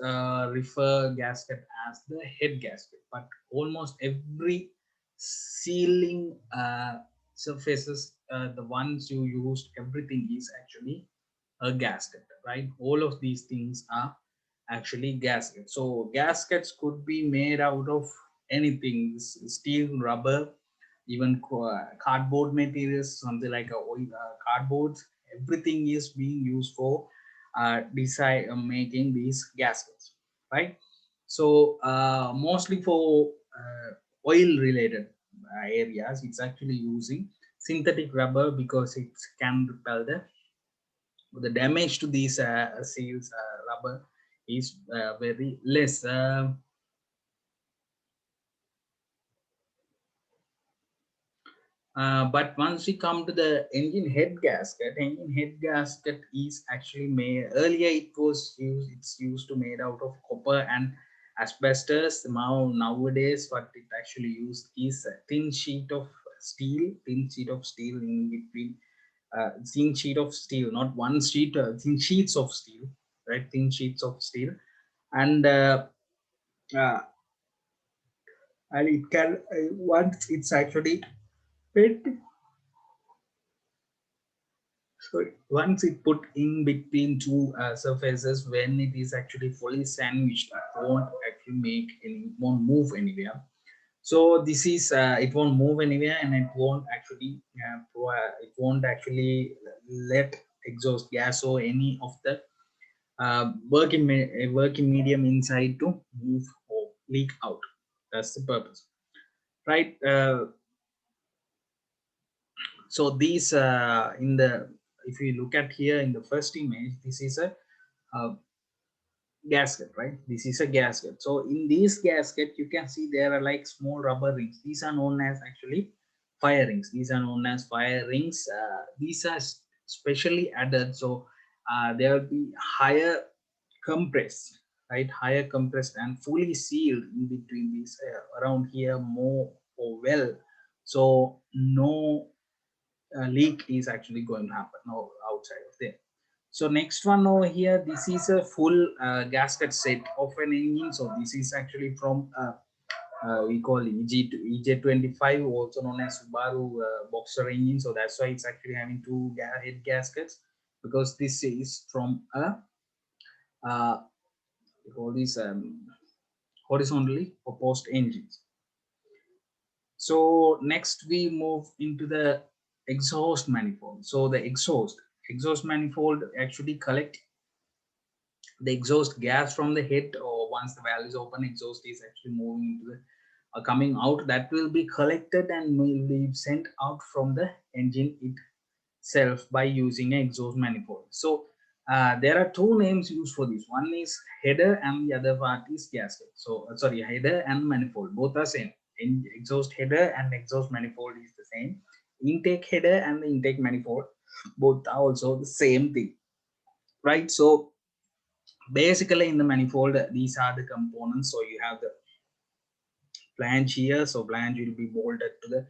refer gasket as the head gasket, but almost every sealing surfaces, the ones you used, everything is actually a gasket, right? All of these things are actually gaskets. So gaskets could be made out of anything: steel, rubber, even cardboard materials, something like cardboard. Everything is being used for design making these gaskets, right? So mostly for oil related areas, it's actually using synthetic rubber because it can repel the damage to these seals. Rubber is very less. But once we come to the engine head gasket is actually made earlier. It's used to made out of copper and asbestos. Nowadays, what it actually used is a thin sheet of steel in between, thin sheet of steel, not one sheet, thin sheets of steel, right? Thin sheets of steel, and uh, it can once it's actually put. So once it put in between two surfaces, when it is actually fully sandwiched, it won't actually won't move anywhere. So this is it won't move anywhere, and it won't actually let exhaust gas or any of the working medium inside to move or leak out. That's the purpose, right? So these in the if you look at here in the first image, this is a uh, gasket, right? This is a gasket. So in this gasket, you can see there are like small rubber rings. These are known as actually fire rings. These are known as fire rings. These are specially added, so there will be higher compressed, right? Higher compressed and fully sealed in between these around here more or well. So no leak is actually going to happen now outside of there. So next one over here, this is a full gasket set of an engine. So this is actually from we call EJ25, also known as Subaru Boxer engine. So that's why it's actually having two head gaskets, because this is from a we call these horizontally opposed engines. So next we move into the exhaust manifold. So the exhaust manifold actually collect the exhaust gas from the head, or once the valve is open, exhaust is actually moving into the coming out. That will be collected and will be sent out from the engine itself by using an exhaust manifold. So There are two names used for this. One is header and the other part is gasket. So sorry, header and manifold both are same. In exhaust header and exhaust manifold is the same. Intake header and the intake manifold both are also the same thing, right? So basically in the manifold, these are the components. So you have the flange here. So flange will be bolted to the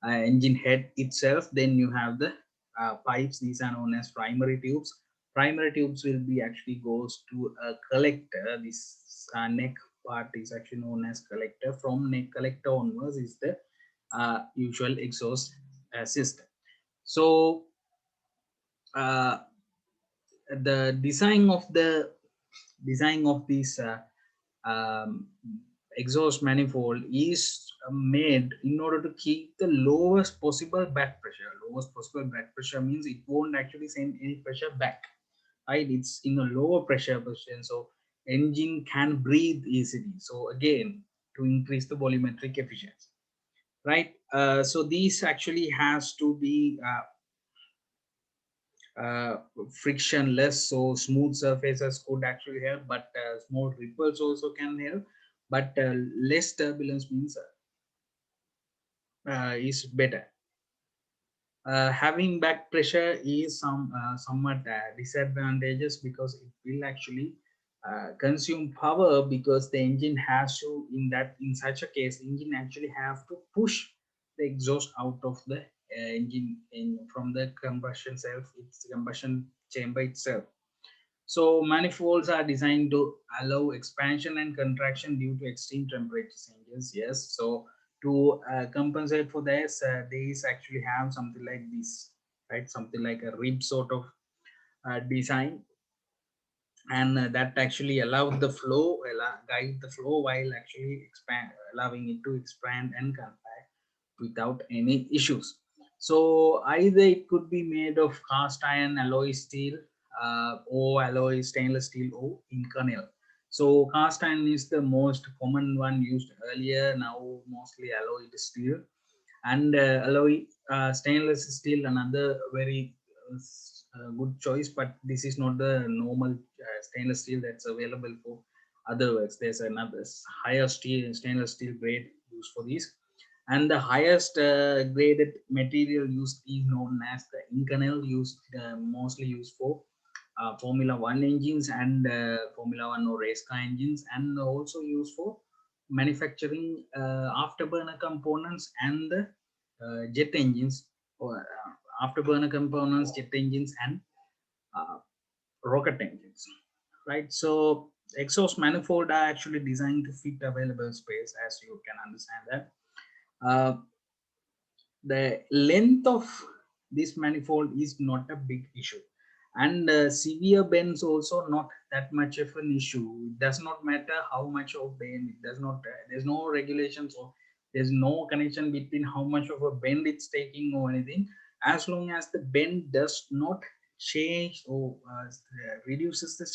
engine head itself. Then you have the pipes. These are known as primary tubes. Primary tubes will be actually goes to a collector. This neck part is actually known as collector. From neck collector onwards is the usual exhaust system. So uh, the design of this um, exhaust manifold is made in order to keep the lowest possible back pressure. Lowest possible back pressure means it won't actually send any pressure back, right? It's in a lower pressure position, so engine can breathe easily. So again, to increase the volumetric efficiency, right? So these actually has to be uh, frictionless, so smooth surfaces could actually help, but small ripples also can help, but less turbulence means is better. Having back pressure is somewhat disadvantageous because it will actually consume power, because the engine has to, in such a case, engine actually have to push the exhaust out of the engine from the combustion self, its combustion chamber itself. So manifolds are designed to allow expansion and contraction due to extreme temperature changes. Yes. So to compensate for this, these actually have something like this, right? Something like a rib sort of design, and that actually allowed the flow, guide the flow while actually expand, allowing it to expand and contract without any issues. So either it could be made of cast iron alloy steel, or alloy stainless steel, or Inconel. So cast iron is the most common one used earlier. Now mostly alloy steel, and alloy stainless steel, another very good choice, but this is not the normal stainless steel that's available for other works. There's another higher steel, stainless steel grade used for these, and the highest graded material used is known as the Inconel, used mostly used for Formula One engines and Formula One or race car engines, and also used for manufacturing afterburner components and the jet engines, or afterburner components, jet engines, and uh, rocket engines, right? So exhaust manifold are actually designed to fit available space, as you can understand that. The length of this manifold is not a big issue, and severe bends also not that much of an issue. It does not matter how much of bend, it does not there's no regulations, or there's no connection between how much of a bend it's taking or anything, as long as the bend does not change or reduces the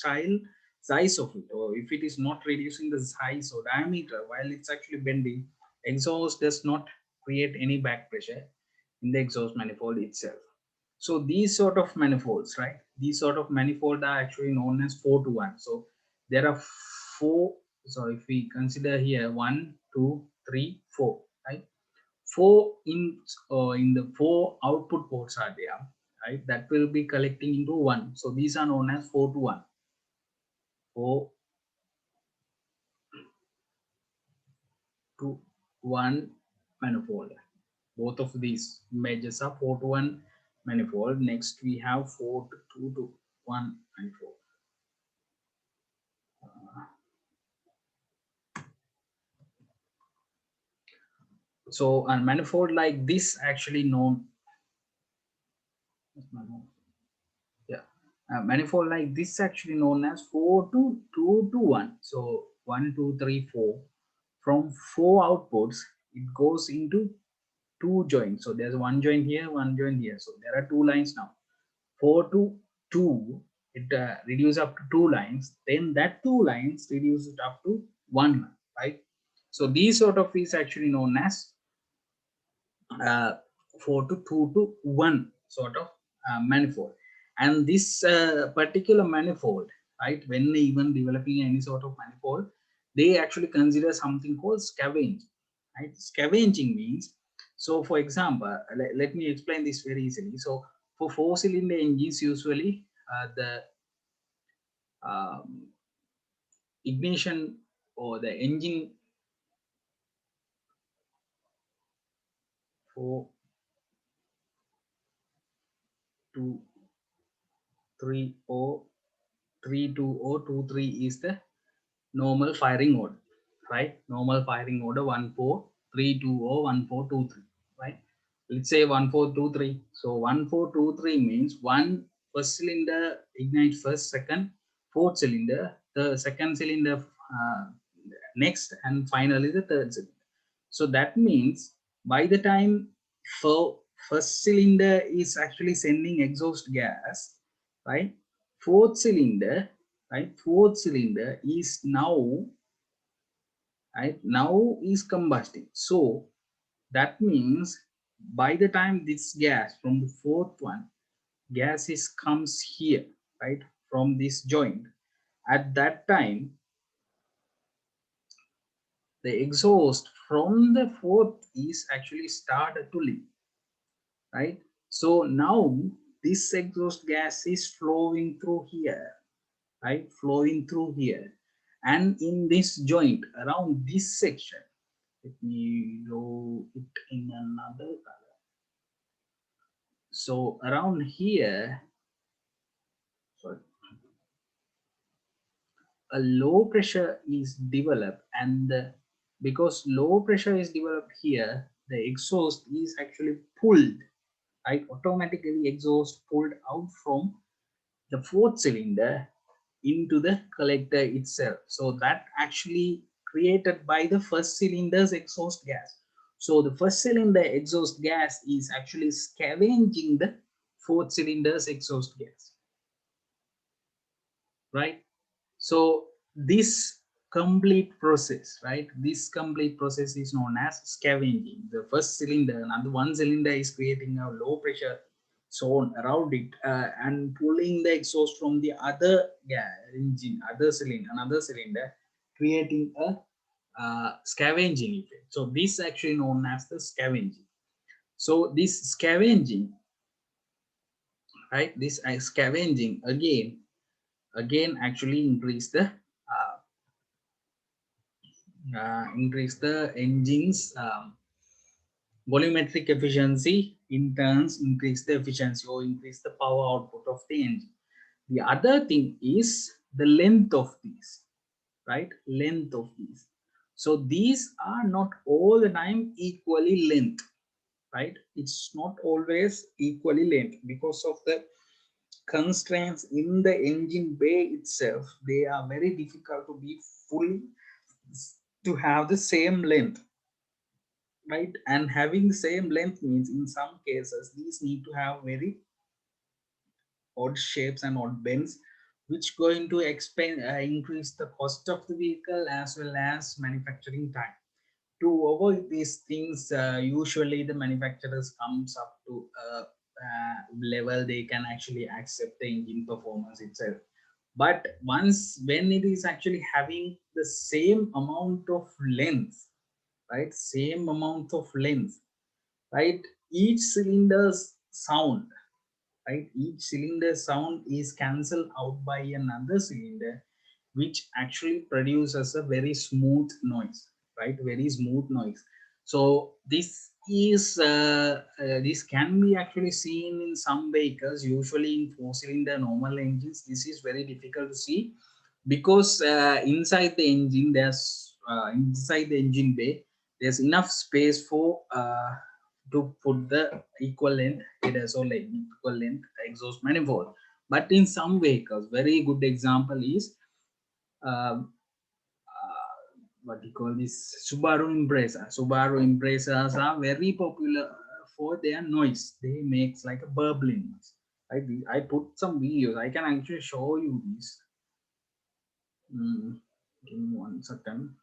size of it, or if it is not reducing the size or diameter while it's actually bending, exhaust does not create any back pressure in the exhaust manifold itself. So these sort of manifolds, right? These sort of manifold are actually known as 4 to 1. So there are four. So if we consider here 1, 2, 3, 4, right? Four in the four output ports are there, right? That will be collecting into one. So these are known as 4 to 1. 4 to 1 manifold. Both of these images are 4 to 1 manifold. Next we have 4 to 2 to 1 manifold. So a manifold like this actually known, yeah, a manifold like this actually known as 4 to 2 to 1. So 1, 2, 3, 4. From 4 outputs, it goes into 2 joints. So there's one joint here, one joint here. So there are 2 lines now. 4 to 2, it reduces up to 2 lines. Then that 2 lines reduces up to 1 line, right? So these sort of is actually known as uh, 4 to 2 to 1 sort of manifold. And this particular manifold, right, when even developing any sort of manifold, they actually consider something called scavenging, right? Scavenging means, so for example, let me explain this very easily. So for four cylinder engines, usually the um, ignition or the engine for 23023 is the normal firing order, right? Normal firing order 1432 or 1423, right? Let's say 1423. So 1423 means one first cylinder ignite first, second, fourth cylinder, the second cylinder next, and finally the third cylinder. So that means by the time for first cylinder is actually sending exhaust gas, right? Fourth cylinder, right? Fourth cylinder is now, right, now is combusting. So that means by the time this gas from the fourth one, gas is comes here, right, from this joint, at that time the exhaust from the fourth is actually started to leak, right? So now this exhaust gas is flowing through here, right? Flowing through here. And in this joint around this section, let me draw it in another color. So around here, sorry, a low pressure is developed, and because low pressure is developed here, the exhaust is actually pulled, right? Automatically exhaust pulled out from the fourth cylinder into the collector itself. So that actually created by the first cylinder's exhaust gas. So the first cylinder exhaust gas is actually scavenging the fourth cylinder's exhaust gas, right? So this complete process, right? This complete process is known as scavenging. The first cylinder, another one cylinder is creating a low pressure zone around it and pulling the exhaust from the other engine, other cylinder, another cylinder, creating a scavenging effect. So this actually known as the scavenging. So this scavenging, right? This scavenging again actually increase the engine's volumetric efficiency, in turns increase the efficiency or increase the power output of the engine. The other thing is the length of these, right? Length of these. So these are not all the time equally length, right? It's not always equally length because of the constraints in the engine bay itself. They are very difficult to be fully to have the same length, right? And having the same length means in some cases these need to have very odd shapes and odd bends, which going to increase the cost of the vehicle as well as manufacturing time. To avoid these things, usually the manufacturers comes up to a level they can actually accept the engine performance itself. But once when it is actually having the same amount of length, right, same amount of length, right, each cylinder's sound, right, each cylinder sound is cancelled out by another cylinder, which actually produces a very smooth noise, right, very smooth noise. So this can be actually seen in some vehicles, usually in four cylinder normal engines. This is very difficult to see because inside the engine there's inside the engine bay there's enough space for to put the equal length headers or like equal length exhaust manifold. But in some vehicles, very good example is um, what you call this Subaru Impreza. Subaru Imprezas are very popular for their noise. They makes like a burbling noise. I put some videos. I can actually show you this. Give me 1 second.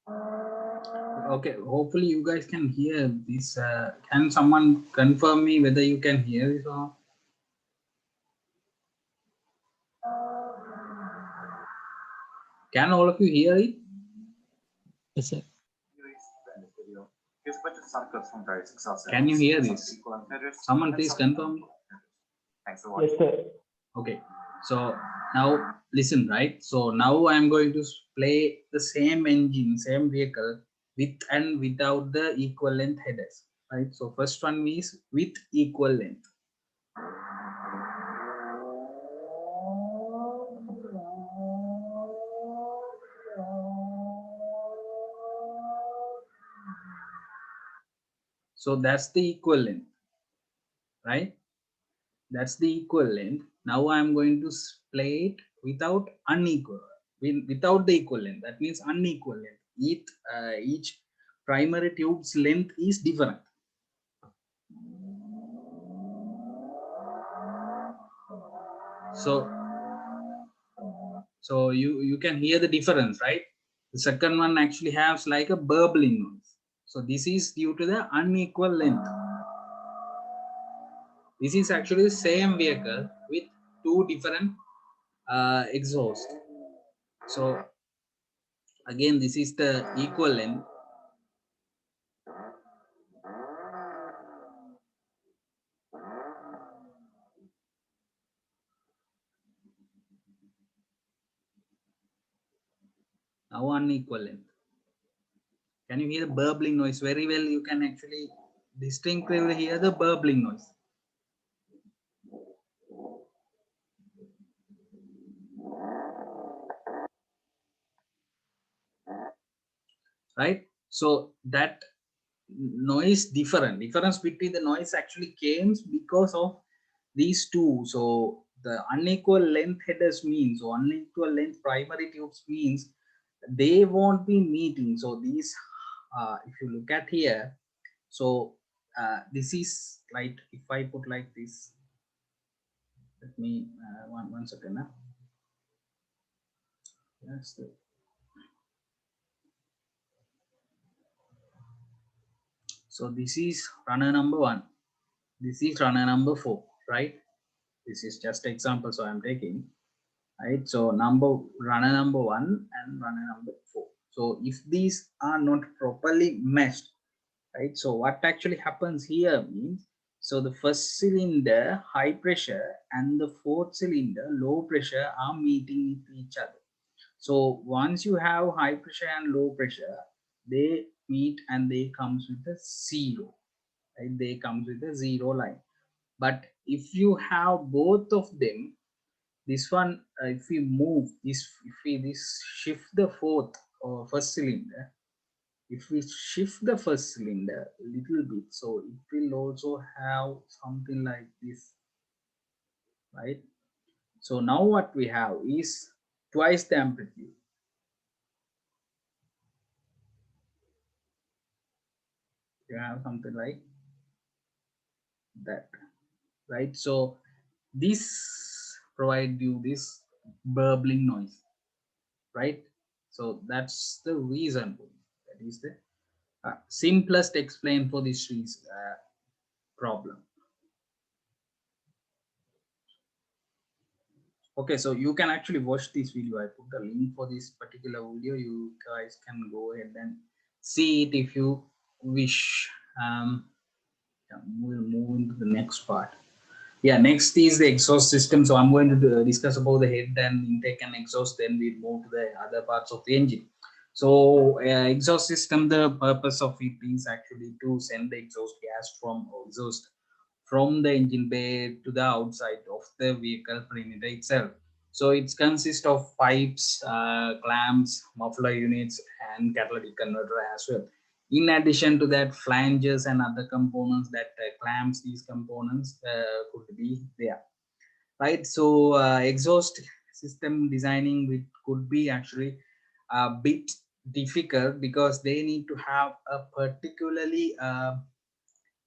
Okay, hopefully you guys can hear this. Can someone confirm me whether you can hear this or not? Can all of you hear it? Yes, sir. Can you hear this? Someone please confirm. Yes, sir. Okay, so now listen, right? So now I'm going to play the same engine, same vehicle with and without the equal length headers, right? So first one is with equal length. So that's the equal length, right? That's the equal length. Now I'm going to play it without unequal, without the equal length. That means unequal length. Each primary tube's length is different. So you can hear the difference, right? The second one actually has like a burbling noise. So this is due to the unequal length. This is actually the same vehicle with two different exhaust. So again, this is the equal length. Now unequal length. Can you hear the burbling noise? Very well, you can actually distinctly hear the burbling noise. Right? So that noise difference between the noise actually came because of these two. So the unequal length headers means, so unequal length primary tubes means they won't be meeting. So these, if you look at here, so this is like, if I put like this, let me one second now. That's the, so this is runner number 1, this is runner number 4, right? This is just example, so I'm taking, right? So runner number 1 and runner number 4. So if these are not properly meshed, right? So what actually happens here means, so the first cylinder high pressure and the fourth cylinder low pressure are meeting with each other. So once you have high pressure and low pressure, they meet and they comes with a zero, right? They comes with a zero line. But if you have both of them, this one, if we move this, if we this shift the fourth or first cylinder, if we shift the first cylinder a little bit, so it will also have something like this, right? So now what we have is twice the amplitude. You have something like that, right? So this provide you this burbling noise, right? So that's the reason. That is the simplest explain for this problem. Okay, so you can actually watch this video. I put the link for this particular video. You guys can go ahead and see it if you wish. Yeah, we'll move into the next part. Yeah, next is the exhaust system. So I'm going to discuss about the head and intake and exhaust. Then we'll move to the other parts of the engine. So exhaust system, the purpose of it is actually to send the exhaust gas from the engine bay to the outside of the vehicle perimeter itself. So it consists of pipes, clamps, muffler units, and catalytic converter as well. In addition to that, flanges and other components that clamps these components could be there, right? So exhaust system designing it could be actually a bit difficult because they need to have a particularly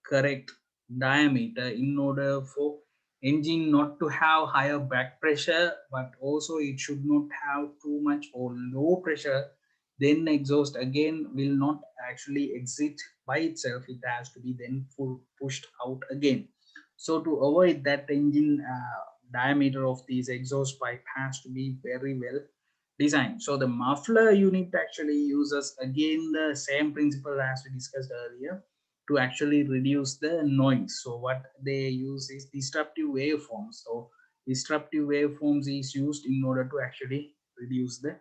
correct diameter in order for engine not to have higher back pressure, but also it should not have too much or low pressure then exhaust again will not actually exit by itself. It has to be then pushed out again. So to avoid that, engine diameter of these exhaust pipe has to be very well designed. So the muffler unit actually uses again the same principle as we discussed earlier to actually reduce the noise. So what they use is disruptive waveforms. So disruptive waveforms is used in order to actually reduce the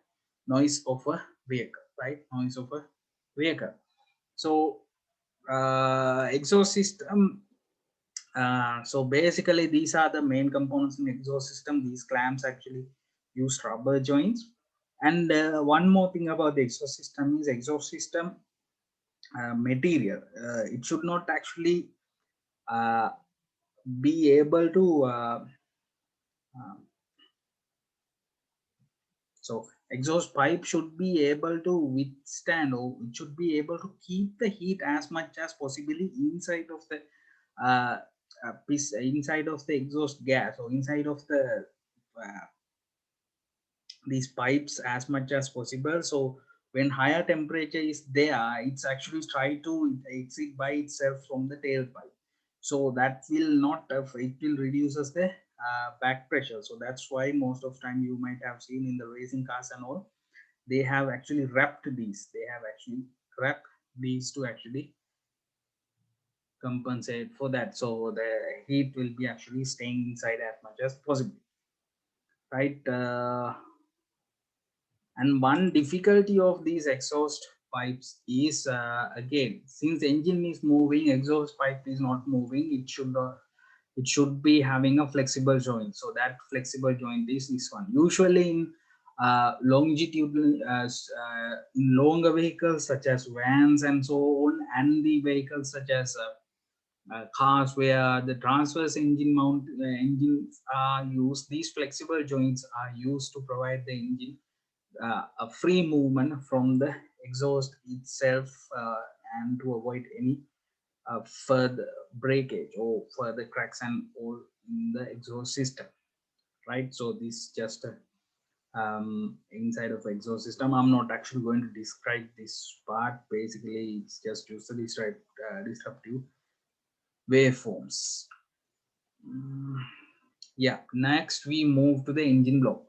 noise of a vehicle, right? Noise of a vehicle. So exhaust system. So basically, these are the main components in exhaust system. These clamps actually use rubber joints. And one more thing about the exhaust system is exhaust system material. It should not actually uh, be able to uh, so exhaust pipe should be able to withstand, or it should be able to keep the heat as much as possibly inside of the piece, inside of the exhaust gas, or inside of the uh, these pipes as much as possible. So when higher temperature is there, it's actually try to exit by itself from the tailpipe. So that will not, it will reduces the back pressure. So that's why most of time you might have seen in the racing cars and all, they have actually wrapped these. They have actually wrapped these to actually compensate for that. So the heat will be actually staying inside as much as possible, right? And one difficulty of these exhaust pipes is again, since engine is moving, exhaust pipe is not moving. It should be having a flexible joint. So that flexible joint is this one. Usually in longitudinal, in longer vehicles such as vans and so on, and the vehicles such as cars where the transverse engine mount engines are used, these flexible joints are used to provide the engine a free movement from the exhaust itself, and to avoid any further breakage or further cracks and all in the exhaust system, right? So this just inside of exhaust system. I'm not actually going to describe this part. Basically, it's just used to describe disruptive waveforms. Yeah, next we move to the engine block.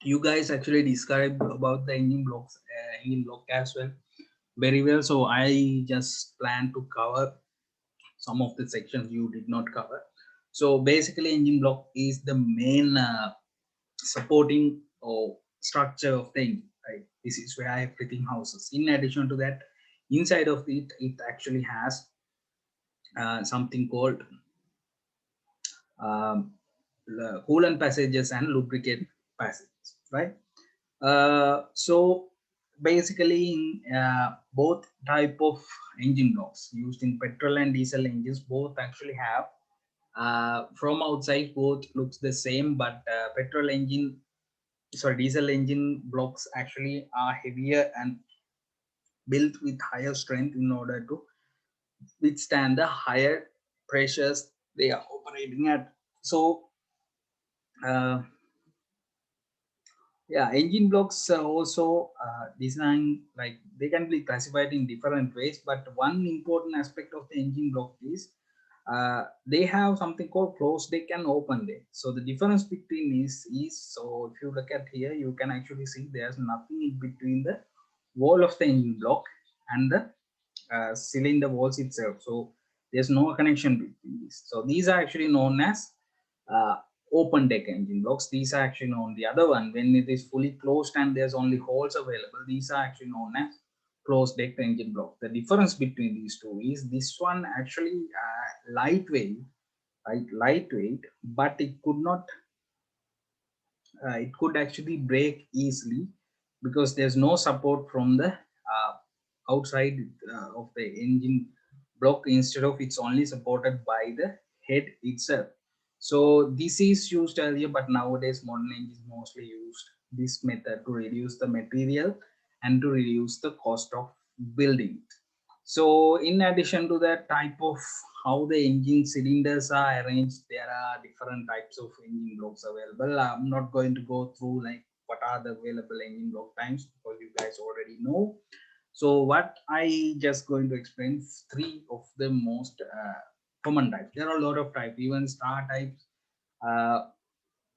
You guys actually described about the engine block as well, very well. So I just plan to cover some of the sections you did not cover. So basically, engine block is the main supporting or structure of the engine, right? This is where everything houses. In addition to that, inside of it, it actually has something called um, coolant passages and lubricant passages, right? So basically, in both type of engine blocks used in petrol and diesel engines, both actually have from outside both looks the same, but diesel engine blocks actually are heavier and built with higher strength in order to withstand the higher pressures they are operating at. So uh, yeah, engine blocks are also designed, like they can be classified in different ways, but one important aspect of the engine block is they have something called closed deck and open deck. So the difference between is, so if you look at here, you can actually see there's nothing in between the wall of the engine block and the cylinder walls itself. So there's no connection between these. So these are actually known as uh, open deck engine blocks. These are actually known, the other one, when it is fully closed and there's only holes available, these are actually known as closed deck engine block. The difference between these two is this one actually lightweight, right? Lightweight, but it could actually break easily because there's no support from the outside of the engine block. Instead of, it's only supported by the head itself. So this is used earlier, but nowadays modern engines mostly used this method to reduce the material and to reduce the cost of building. So in addition to that type of how the engine cylinders are arranged, there are different types of engine blocks available. I'm not going to go through like what are the available engine block types because you guys already know. So what I just going to explain three of the most common types. There are a lot of types, even star types. Uh,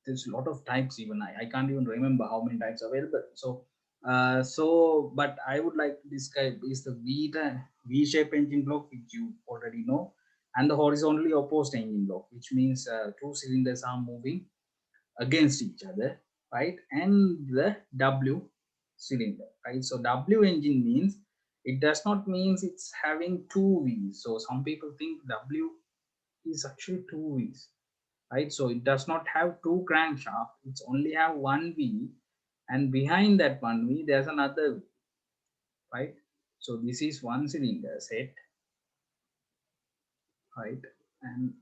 there's a lot of types. Even I can't even remember how many types available. But I would like to describe is the V-shaped engine block, which you already know, and the horizontally opposed engine block, which means two cylinders are moving against each other, right? And the W cylinder, right? So W engine means it does not means it's having two V's. So some people think W is actually two V's, right? So it does not have two crankshaft, it's only have one V, and behind that one V there's another V, right? So this is one cylinder set, right? And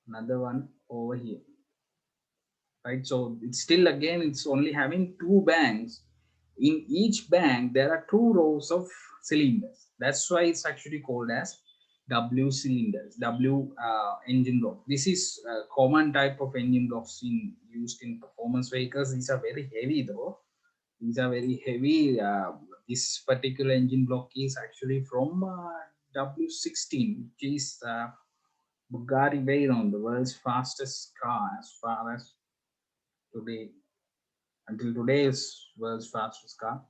another one over here, right? So it's still again it's only having two banks. In each bank there are two rows of cylinders. That's why it's actually called as W cylinders, W engine block. This is a common type of engine blocks used in performance vehicles. These are very heavy though. These are very heavy. This particular engine block is actually from W16, which is Bugatti Veyron, the world's fastest car as far as today, until today is world's fastest car.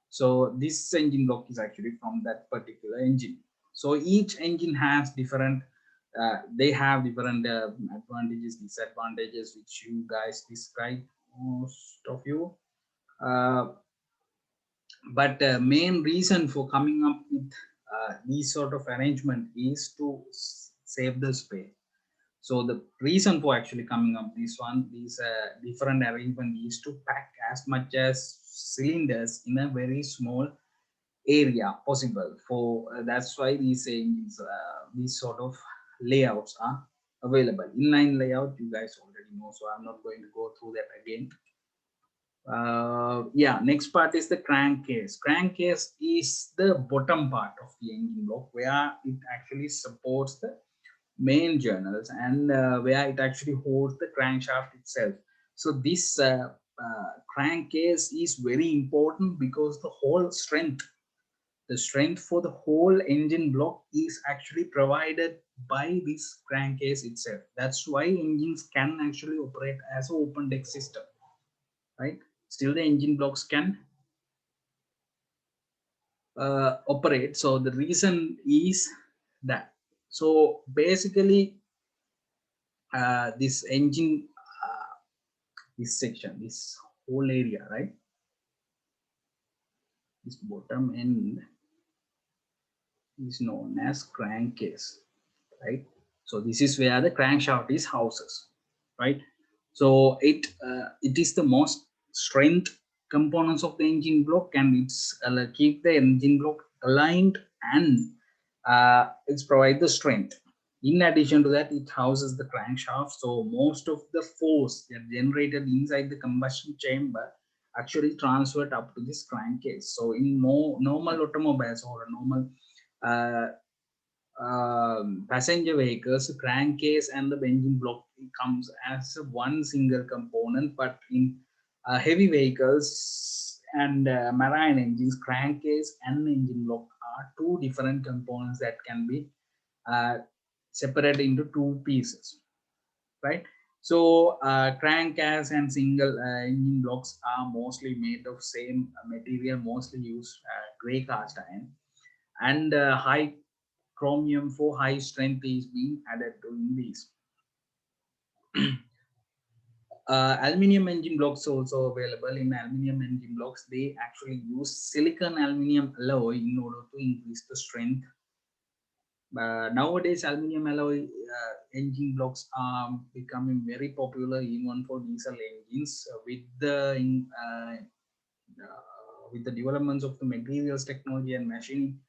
So this engine block is actually from that particular engine. So each engine has different, they have different advantages, disadvantages, which you guys describe, most of you. But main reason for coming up with these sort of arrangement is to save the space. So the reason for actually coming up these different arrangement is to pack as much as cylinders in a very small area possible. For that's why these engines, these sort of layouts are available. Inline layout, you guys already know, so I'm not going to go through that again. Yeah, next part is the crankcase. Crankcase is the bottom part of the engine block where it actually supports the main journals and where it actually holds the crankshaft itself. So this crankcase is very important because the strength for the whole engine block is actually provided by this crankcase itself. That's why engines can actually operate as an open deck system, right? Still the engine blocks can operate. So the reason is that. So basically this engine, this section, this whole area, right? This bottom end is known as crankcase, right? So this is where the crankshaft is houses, right? So it is the most strength components of the engine block, and it's keep the engine block aligned, and it's provide the strength. In addition to that, it houses the crankshaft, so most of the force that generated inside the combustion chamber actually transferred up to this crankcase. So in more normal automobiles or a normal uh, passenger vehicles, crankcase and the engine block comes as one single component, but in heavy vehicles and marine engines, crankcase and engine block are two different components that can be separated into two pieces, right? So crankcase and single engine blocks are mostly made of same material, mostly use gray cast iron, and high chromium for high strength is being added to in these. Aluminium engine blocks also available. In aluminium engine blocks, they actually use silicon aluminium alloy in order to increase the strength. Nowadays, aluminium alloy engine blocks are becoming very popular even for diesel engines with the developments of the materials technology and machining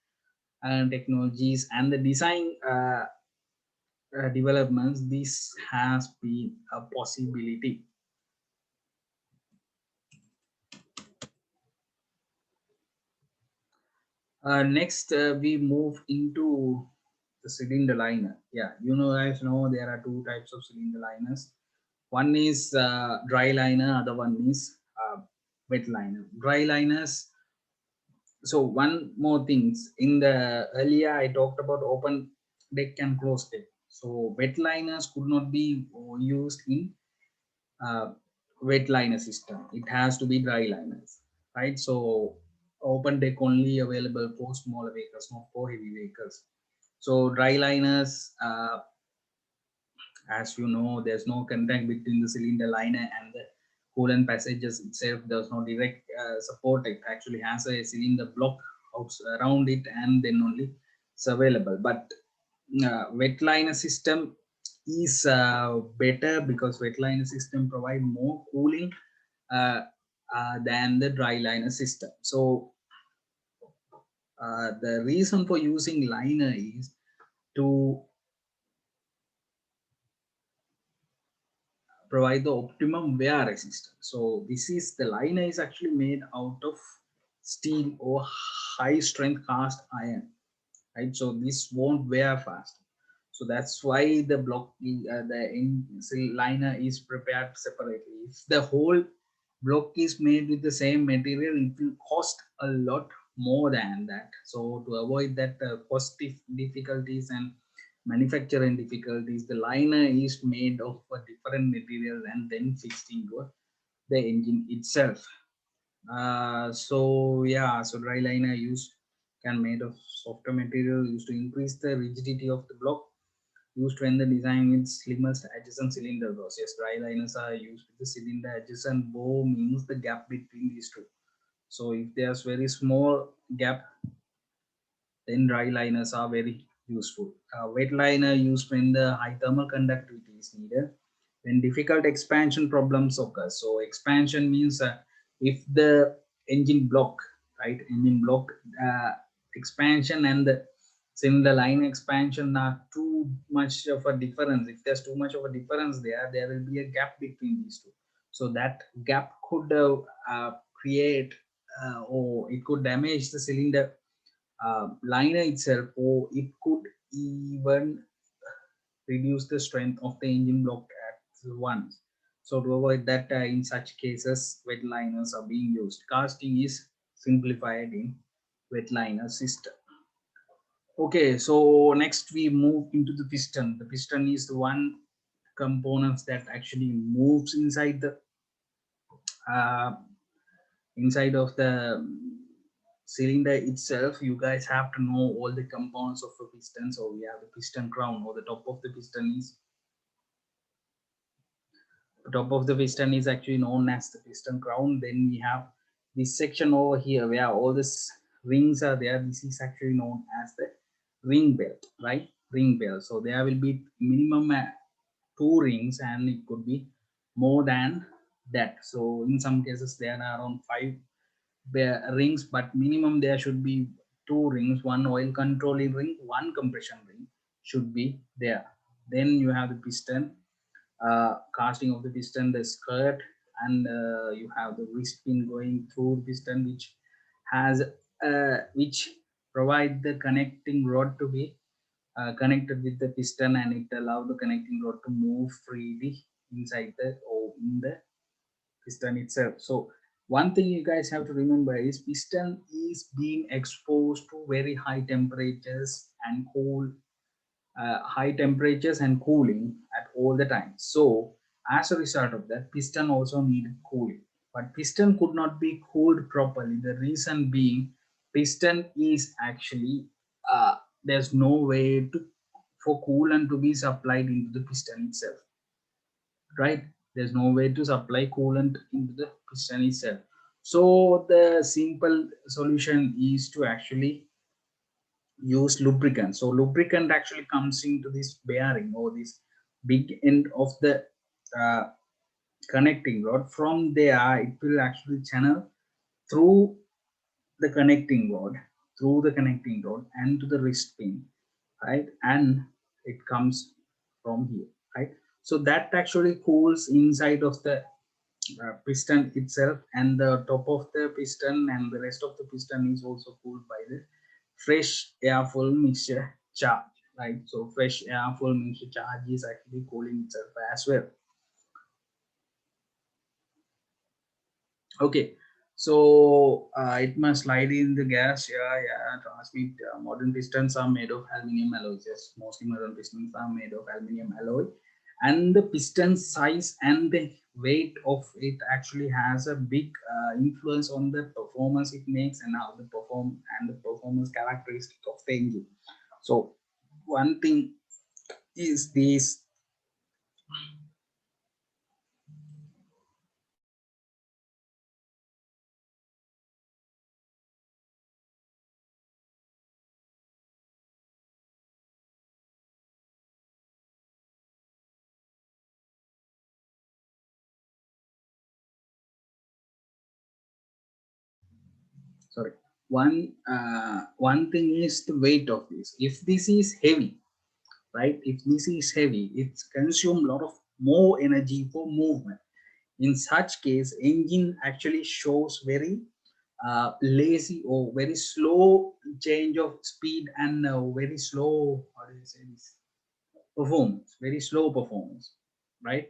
and technologies and the design developments. This has been a possibility. Next, we move into the cylinder liner. Yeah, you know, guys know there are two types of cylinder liners. One is dry liner, other one is wet liner. Dry liners. So one more things in the earlier I talked about open deck and closed deck. So wet liners could not be used in uh, wet liner system. It has to be dry liners, right? So open deck only available for smaller vehicles, not for heavy vehicles. So dry liners, as you know, there's no contact between the cylinder liner and the coolant passages itself. There's no direct support. It actually has a cylinder block around it, and then only it's available. But wet liner system is better because wet liner system provide more cooling uh, than the dry liner system. So the reason for using liner is to provide the optimum wear resistance. So this is the liner is actually made out of steel or high strength cast iron, right? So this won't wear fast. So that's why the block, liner is prepared separately. If the whole block is made with the same material, it will cost a lot more than that. So to avoid that cost difficulties and manufacturing difficulties, the liner is made of a different material and then fixed into the engine itself. So yeah, so dry liner used can made of softer material used to increase the rigidity of the block, used when the design with slimmest adjacent cylinder bows. Yes, dry liners are used with the cylinder adjacent bow means the gap between these two. So if there's very small gap, then dry liners are very useful. Wet liner used when the high thermal conductivity is needed, when difficult expansion problems occur. So expansion means if the engine block, right, engine block expansion and the cylinder line expansion are too much of a difference. If there's too much of a difference there, there will be a gap between these two. So that gap could create or it could damage the cylinder liner itself, or it could even reduce the strength of the engine block at once. So to avoid that, in such cases, wet liners are being used. Casting is simplified in wet liner system. Okay, so next we move into the piston. The piston is the one components that actually moves uh, inside of the cylinder itself. You guys have to know all the components of a piston. So we have the piston crown, or the top of the piston is actually known as the piston crown. Then we have this section over here where all these rings are there. This is actually known as the ring belt, right? Ring belt. So there will be minimum two rings, and it could be more than that. So in some cases there are around five rings, but minimum there should be two rings, one oil controlling ring, one compression ring should be there. Then you have the piston, casting of the piston, the skirt, and you have the wrist pin going through the piston, which has which provide the connecting rod to be connected with the piston, and it allow the connecting rod to move freely inside the or in the piston itself. So one thing you guys have to remember is piston is being exposed to very high temperatures and high temperatures and cooling at all the time. So as a result of that, piston also needed cooling, but piston could not be cooled properly. The reason being, piston is actually there's no way to for coolant to be supplied into the piston itself, right? There's no way to supply coolant into the piston itself. So the simple solution is to actually use lubricant. So lubricant actually comes into this bearing or this big end of the uh, connecting rod. From there, it will actually channel through the connecting rod, and to the wrist pin, right? And it comes from here, right? So that actually cools inside of the piston itself, and the top of the piston and the rest of the piston is also cooled by the fresh air full mixture charge, right? So fresh air full mixture charge is actually cooling itself as well. Okay, so it must slide in the gas. Yeah, transmit. Modern pistons are made of aluminum alloys. Yes, mostly modern pistons are made of aluminum alloy, and the piston size and the weight of it actually has a big influence on the performance it makes and how the performance characteristic of the engine. So one thing is this. Sorry. One thing is the weight of this. If this is heavy, right? If this is heavy, it consumes a lot of more energy for movement. In such case, engine actually shows very lazy or very slow change of speed and very slow, how do you say this, performance, very slow performance, right?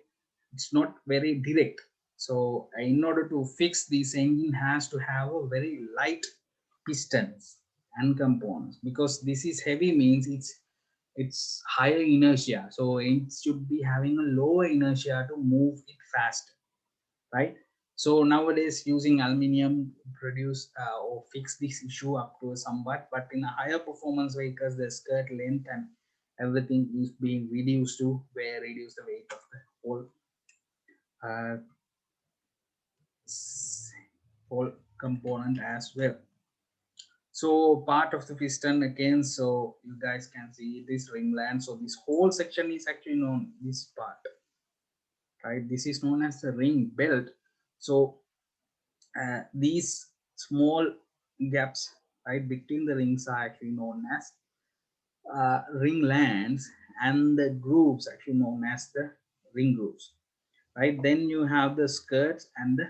It's not very direct. So in order to fix this, engine has to have a very light pistons and components, because this is heavy means it's higher inertia, so it should be having a lower inertia to move it faster, right? So nowadays using aluminium produce or fix this issue up to somewhat, but in a higher performance vehicles the skirt length and everything is being reduced to where reduce the weight of the uh, whole component as well. So part of the piston again, so you guys can see this ringland. So this whole section is actually known, this part, right? This is known as the ring belt. So these small gaps, right, between the rings are actually known as ringlands, and the grooves actually known as the ring grooves, right? Then you have the skirts and the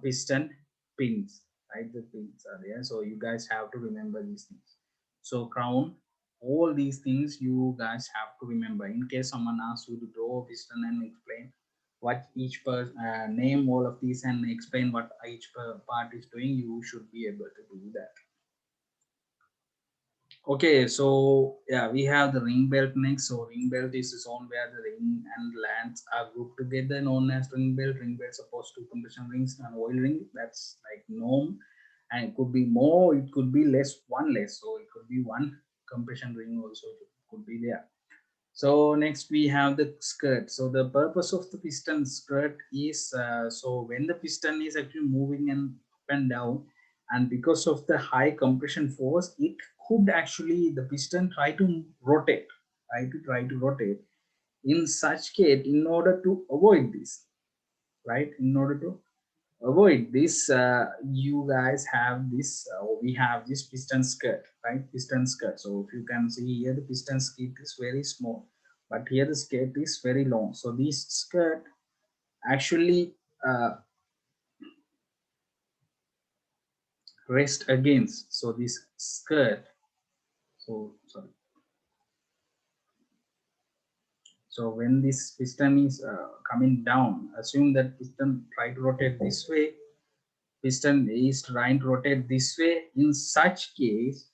piston pins, right? The pins are there, so you guys have to remember these things. So crown, all these things you guys have to remember in case someone asks you to draw a piston and explain what each person name all of these and explain what each part is doing. You should be able to do that. Okay, so yeah, we have the ring belt next. So ring belt is the zone where the ring and lands are grouped together, known as ring belt. Ring belt supposed to compression rings and oil ring. That's like norm, and it could be more, it could be less, one less. So it could be one compression ring also could be there. So next we have the skirt. So the purpose of the piston skirt is so when the piston is actually moving and up and down, and because of the high compression force, it could actually the piston try to rotate, try to rotate. In such case, in order to avoid this, right? In order to avoid this, you guys have this, we have this piston skirt, right? Piston skirt. So if you can see here, the piston skirt is very small, but here the skirt is very long. So this skirt actually rest against, so this skirt, so sorry. So when this piston is coming down, assume that piston try to rotate this way, piston is trying to rotate this way. In such case,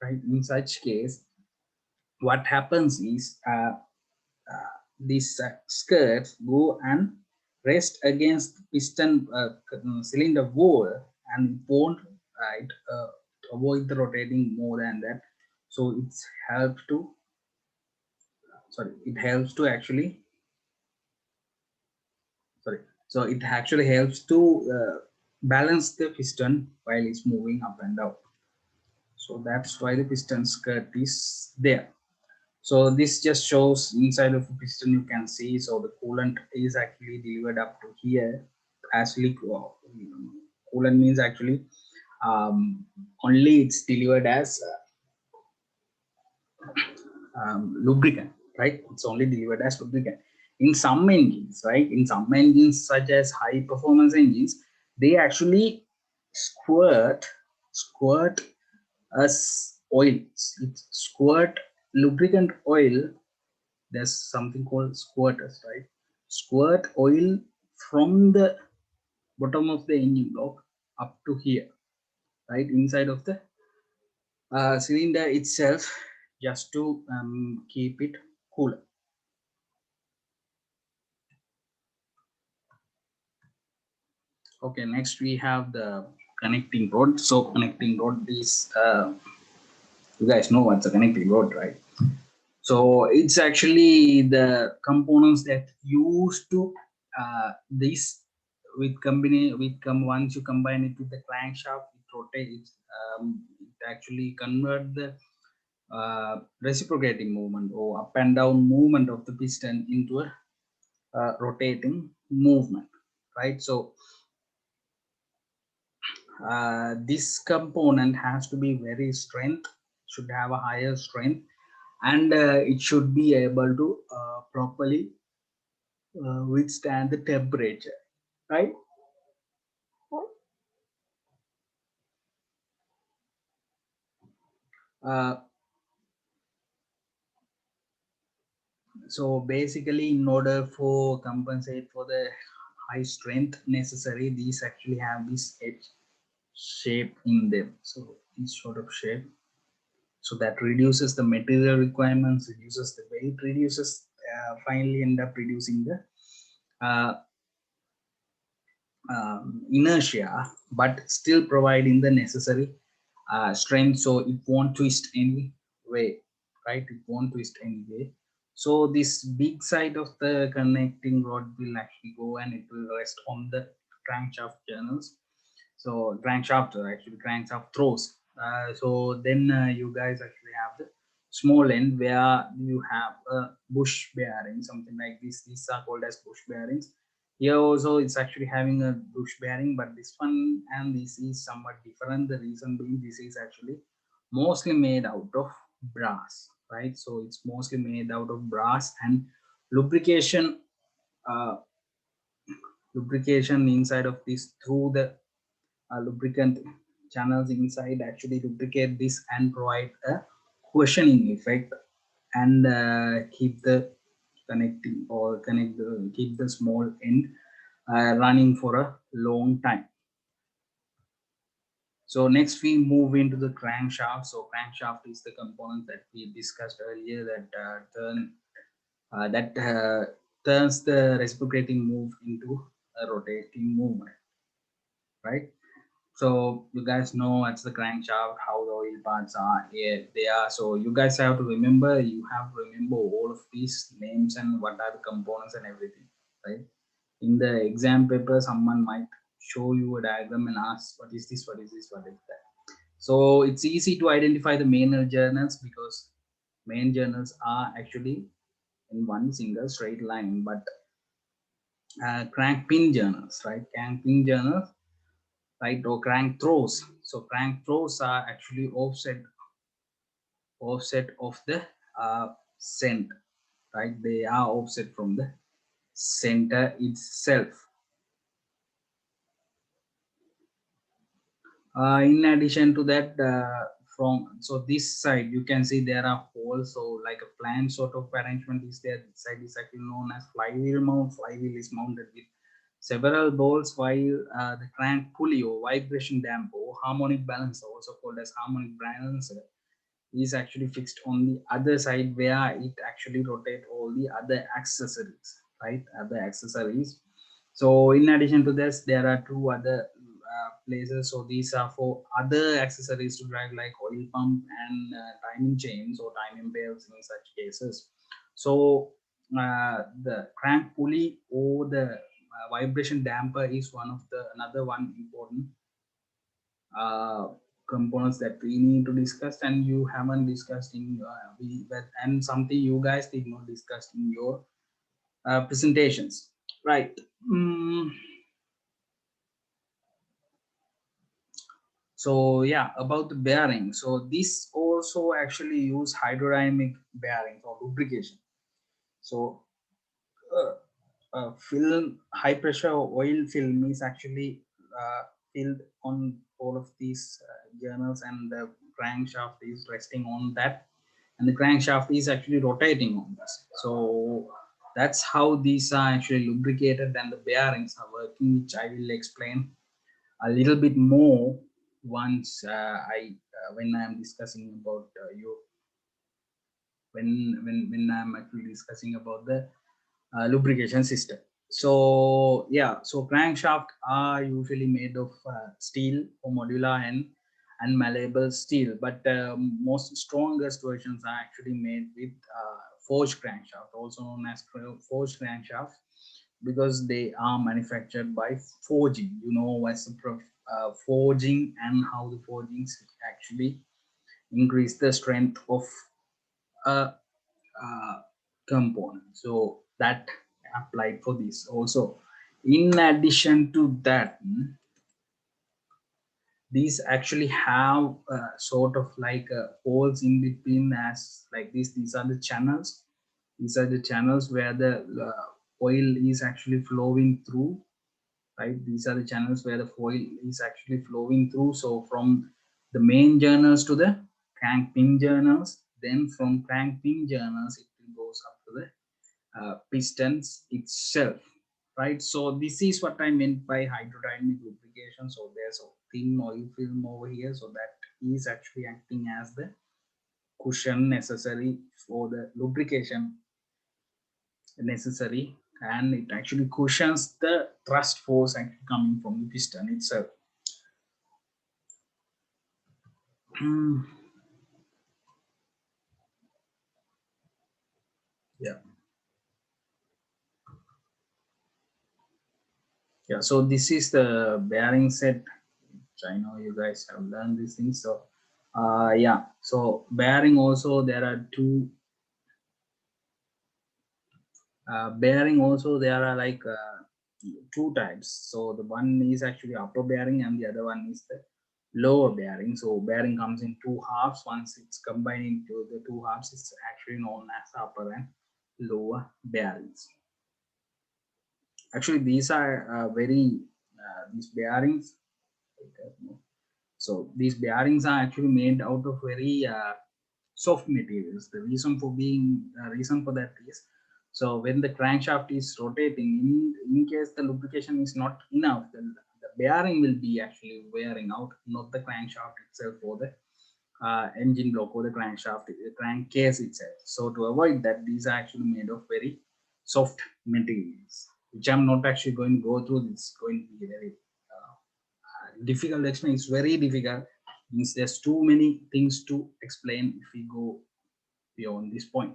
right, in such case, what happens is these skirts go and rest against piston cylinder wall and won't, right, avoid the rotating more than that. So it's helps to, sorry, it helps to actually, sorry, so it actually helps to balance the piston while it's moving up and down. So that's why the piston skirt is there. So this just shows inside of the piston, you can see, so the coolant is actually delivered up to here as liquid. Coolant means actually only it's delivered as lubricant, right? It's only delivered as lubricant. In some engines, right? In some engines, such as high performance engines, they actually squirt as oil. It's squirt lubricant oil. There's something called squirters, right? Squirt oil from the bottom of the engine block up to here, right, inside of the cylinder itself, just to keep it cool. Okay, next we have the connecting rod. So connecting rod is, you guys know what's a connecting rod, right? So it's actually the components that used to this with company with come once you combine it with the crankshaft, it rotates. It actually convert the reciprocating movement or up and down movement of the piston into a rotating movement, right? So this component has to be very strength, should have a higher strength, and it should be able to properly withstand the temperature, right? uh, so basically, in order for compensate for the high strength necessary, these actually have this edge shape in them, so this sort of shape, so that reduces the material requirements, reduces the weight, reduces finally end up reducing the uh, inertia, but still providing the necessary strength, so it won't twist any way, right? It won't twist any way. So this big side of the connecting rod will actually go and it will rest on the crankshaft journals. So crankshaft, actually crankshaft throws. So then you guys actually have the small end where you have a bush bearing, something like this. These are called as bush bearings. Here also it's actually having a bush bearing, but this one and this is somewhat different. The reason being, this is actually mostly made out of brass, right? So it's mostly made out of brass, and lubrication uh, lubrication inside of this through the lubricant channels inside actually lubricate this and provide a cushioning effect, and keep the connecting or connect the keep the small end running for a long time. So next we move into the crankshaft. So crankshaft is the component that we discussed earlier that turns the reciprocating move into a rotating movement, right? So you guys know what's the crankshaft, how the oil parts are here, they are. So you guys have to remember, you have to remember all of these names and what are the components and everything, right? In the exam paper, someone might show you a diagram and ask, what is this, what is this, what is that? So it's easy to identify the main journals because main journals are actually in one single straight line, but crank pin journals, right? Crank pin journals, right? Or crank throws. So crank throws are actually offset of the center, right? They are offset from the center itself. In addition to that, from so this side you can see there are holes, so like a plan sort of arrangement is there. This side is actually known as flywheel mount. Flywheel is mounted with several balls, while the crank pulley or vibration damper or harmonic balancer, also called as harmonic balancer, is actually fixed on the other side where it actually rotate all the other accessories, right? Other accessories. So in addition to this, there are two other places. So these are for other accessories to drive, like oil pump and timing chains or timing belts in such cases. So the crank pulley or the vibration damper is one of the another one important uh, components that we need to discuss, and you haven't discussed in and something you guys did not discuss in your presentations, right? mm, so yeah, about the bearing, so this also actually use hydrodynamic bearing for lubrication. So film, high pressure oil film is actually filled on all of these journals, and crankshaft is resting on that, and the crankshaft is actually rotating on this. So that's how these are actually lubricated and the bearings are working, which I will explain a little bit more once when I'm discussing about when I'm actually discussing about the lubrication system. So yeah, so crankshaft are usually made of steel or modular and malleable steel, but most strongest versions are actually made with forged crankshaft, also known as forged crankshaft, because they are manufactured by forging. You know what's the forging and how the forgings actually increase the strength of a component. So that applied for this also. In addition to that, these actually have sort of like holes in between, as like this. These are the channels. These are the channels where the oil is actually flowing through, right? These are the channels where the oil is actually flowing through. So from the main journals to the crank pin journals, then from crank pin journals it goes up to the pistons itself, right? So this is what I meant by hydrodynamic lubrication. So there's a thin oil film over here, so that is actually acting as the cushion necessary for the lubrication necessary, and it actually cushions the thrust force actually coming from the piston itself. Yeah. Yeah, so this is the bearing set, which I know you guys have learned these things. So yeah, so bearing also, there are two bearing also, there are like two types. So the one is actually upper bearing and the other one is the lower bearing. So bearing comes in two halves. Once it's combined into the two halves, it's actually known as upper and lower bearings. Actually, these are these bearings. So these bearings are actually made out of very soft materials. The reason for that is, so when the crankshaft is rotating, in case the lubrication is not enough, then the bearing will be actually wearing out, not the crankshaft itself or the engine block or the crankshaft, the crankcase itself. So to avoid that, these are actually made of very soft materials, which I'm not actually going to go through. It's going to be very difficult explanation. It's very difficult. Means there's too many things to explain if we go beyond this point.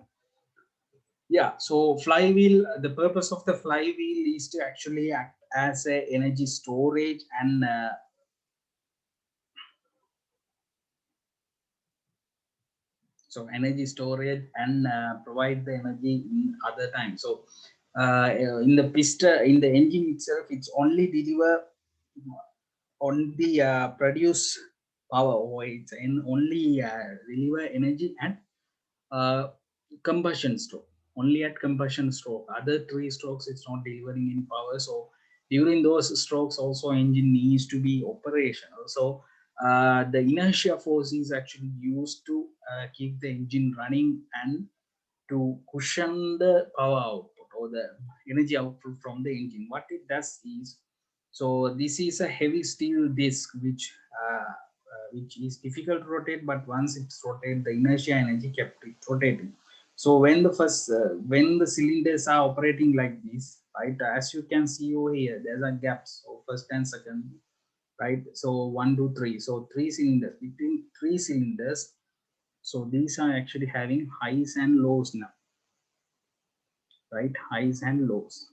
Yeah, so flywheel, the purpose of the flywheel is to actually act as a energy storage and energy storage and provide the energy in other times. So in the piston, in the engine itself, it's only produce power, or it's only deliver energy and combustion stroke, only at combustion stroke. Other three strokes it's not delivering any power. So during those strokes also engine needs to be operational. So the inertia force is actually used to keep the engine running and to cushion the power output or the energy output from the engine. What it does is, so this is a heavy steel disc which is difficult to rotate, but once it's rotated, the inertia energy kept it rotating. So when when the cylinders are operating like this, right, as you can see over here, there's a gap. So first and second, right? So 1, 2, 3. So three cylinders, between three cylinders. So these are actually having highs and lows now, right? Highs and lows.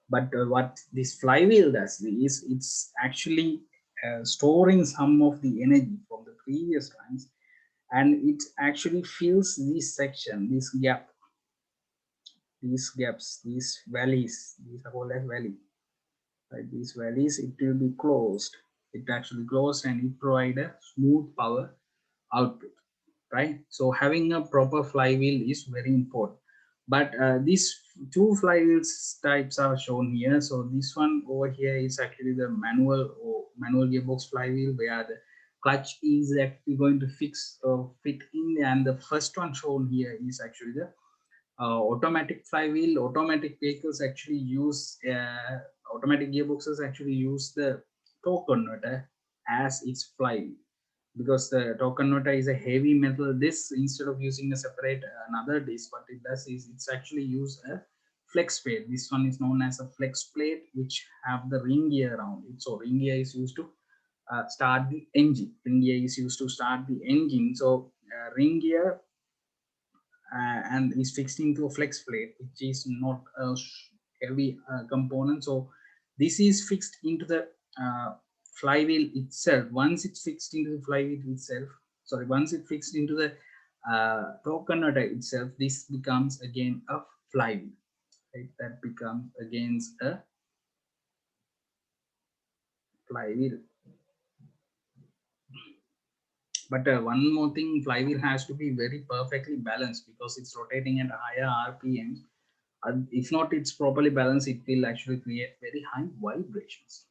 But what this flywheel does is it's actually storing some of the energy from the previous times, and it actually fills this section, this gap, these gaps, these valleys. These are called as valley. Right? These valleys, it will be closed. It actually closed and it provide a smooth power output, right? So having a proper flywheel is very important. But these two flywheels types are shown here. So this one over here is actually the manual gearbox flywheel, where the clutch is actually going to fit in, and the first one shown here is actually the automatic flywheel. Automatic vehicles actually use automatic gearboxes actually use the torque converter as its flywheel, because the torque converter is a heavy metal disc. Instead of using a separate another disc, what it does is it's actually use a flex plate. This one is known as a flex plate, which have the ring gear around it. So ring gear is used to start the engine. Ring gear is used to start the engine. So ring gear and is fixed into a flex plate, which is not a heavy component. So this is fixed into the flywheel itself. Once it's fixed into the flywheel itself, sorry, once it fixed into the torque converter itself, this becomes again a flywheel. Right? That becomes against a flywheel. But one more thing, flywheel has to be very perfectly balanced because it's rotating at higher RPMs. If not, it's properly balanced, it will actually create very high vibrations,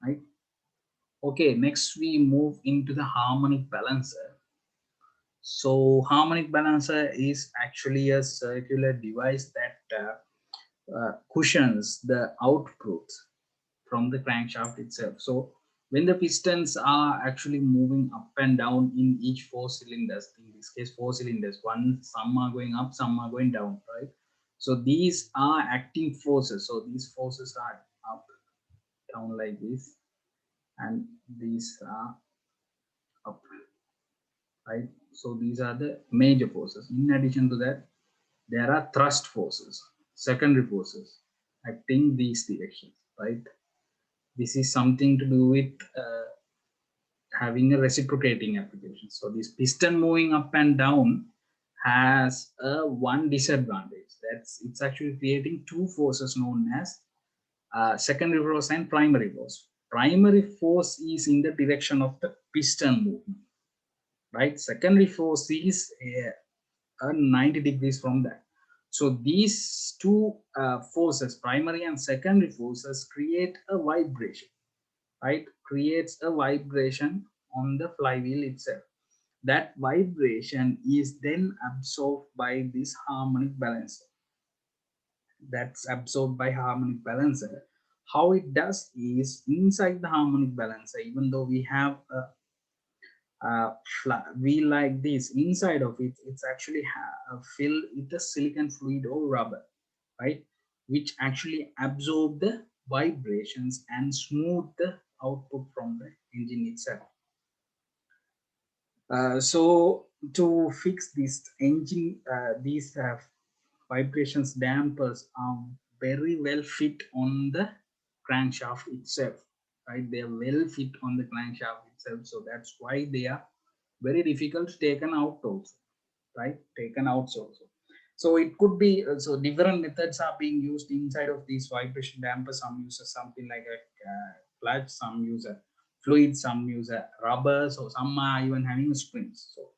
right? Okay, next we move into the harmonic balancer. So harmonic balancer is actually a circular device that cushions the output from the crankshaft itself. So when the pistons are actually moving up and down in each four cylinders, in this case four cylinders, some are going up, some are going down, right? So these are acting forces. So these forces are up, down like this, and these are up, right? So these are the major forces. In addition to that, there are thrust forces, secondary forces acting these directions, right? This is something to do with having a reciprocating application. So this piston moving up and down has a one disadvantage. That's it's actually creating two forces known as secondary force and primary force. Primary force is in the direction of the piston movement, right? Secondary force is a 90 degrees from that. So these two forces, primary and secondary forces, create a vibration, right? Creates a vibration on the flywheel itself. That vibration is then absorbed by this harmonic balancer. That's absorbed by harmonic balancer. How it does is, inside the harmonic balancer, even though we have wheel like this, inside of it, it's actually filled with a silicon fluid or rubber, right? Which actually absorb the vibrations and smooth the output from the engine itself. So to fix this engine, these vibrations dampers are very well fit on the crankshaft itself, right? They are well fit on the crankshaft itself, so that's why they are very difficult to taken out also, right? Taken out also. So it could be so different methods are being used inside of these vibration dampers. Some use something like a clutch, some use a fluid, some use a rubber, so some are even having springs. So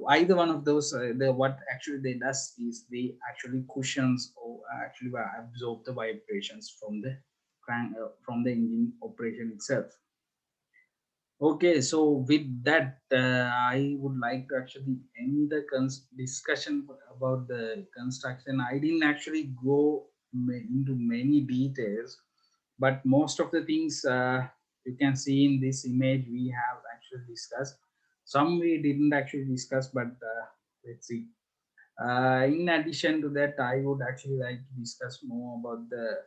either one of those, what actually they does is they actually cushions or actually absorb the vibrations from the crank from the engine operation itself. Okay, so with that, I would like to actually end the discussion about the construction. I didn't actually go into many details, but most of the things you can see in this image we have actually discussed. Some we didn't actually discuss, but let's see. In addition to that, I would actually like to discuss more about the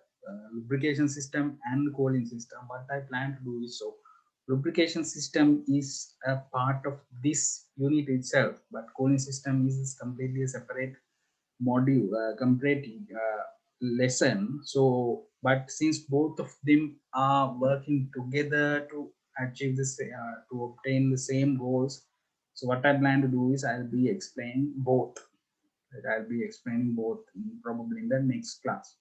lubrication system and cooling system. What I plan to do is, so lubrication system is a part of this unit itself, but cooling system is completely a separate module, completely lesson. So, but since both of them are working together to achieve this, to obtain the same goals, so what I plan to do is I'll be explaining both. I'll be explaining both probably in the next class.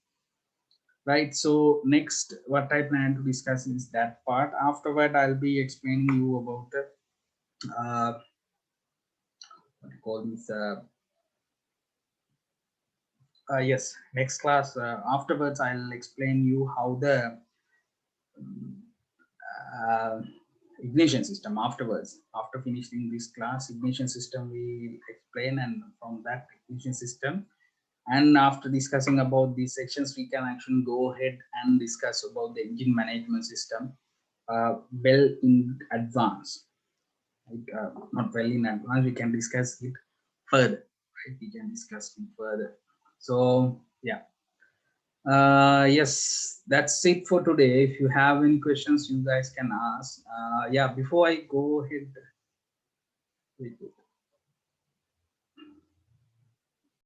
Right, so next what I plan to discuss is that part. Afterward, I'll be explaining you about the what you call this yes, next class. Afterwards, I'll explain you how the uh, ignition system afterwards. After finishing this class, ignition system we explain, and from that ignition system, and after discussing about these sections, we can actually go ahead and discuss about the engine management system well in advance. Right? Not well in advance, we can discuss it further. Right? We can discuss it further. So yeah. Yes, that's it for today. If you have any questions, you guys can ask. Yeah, before I go ahead, wait.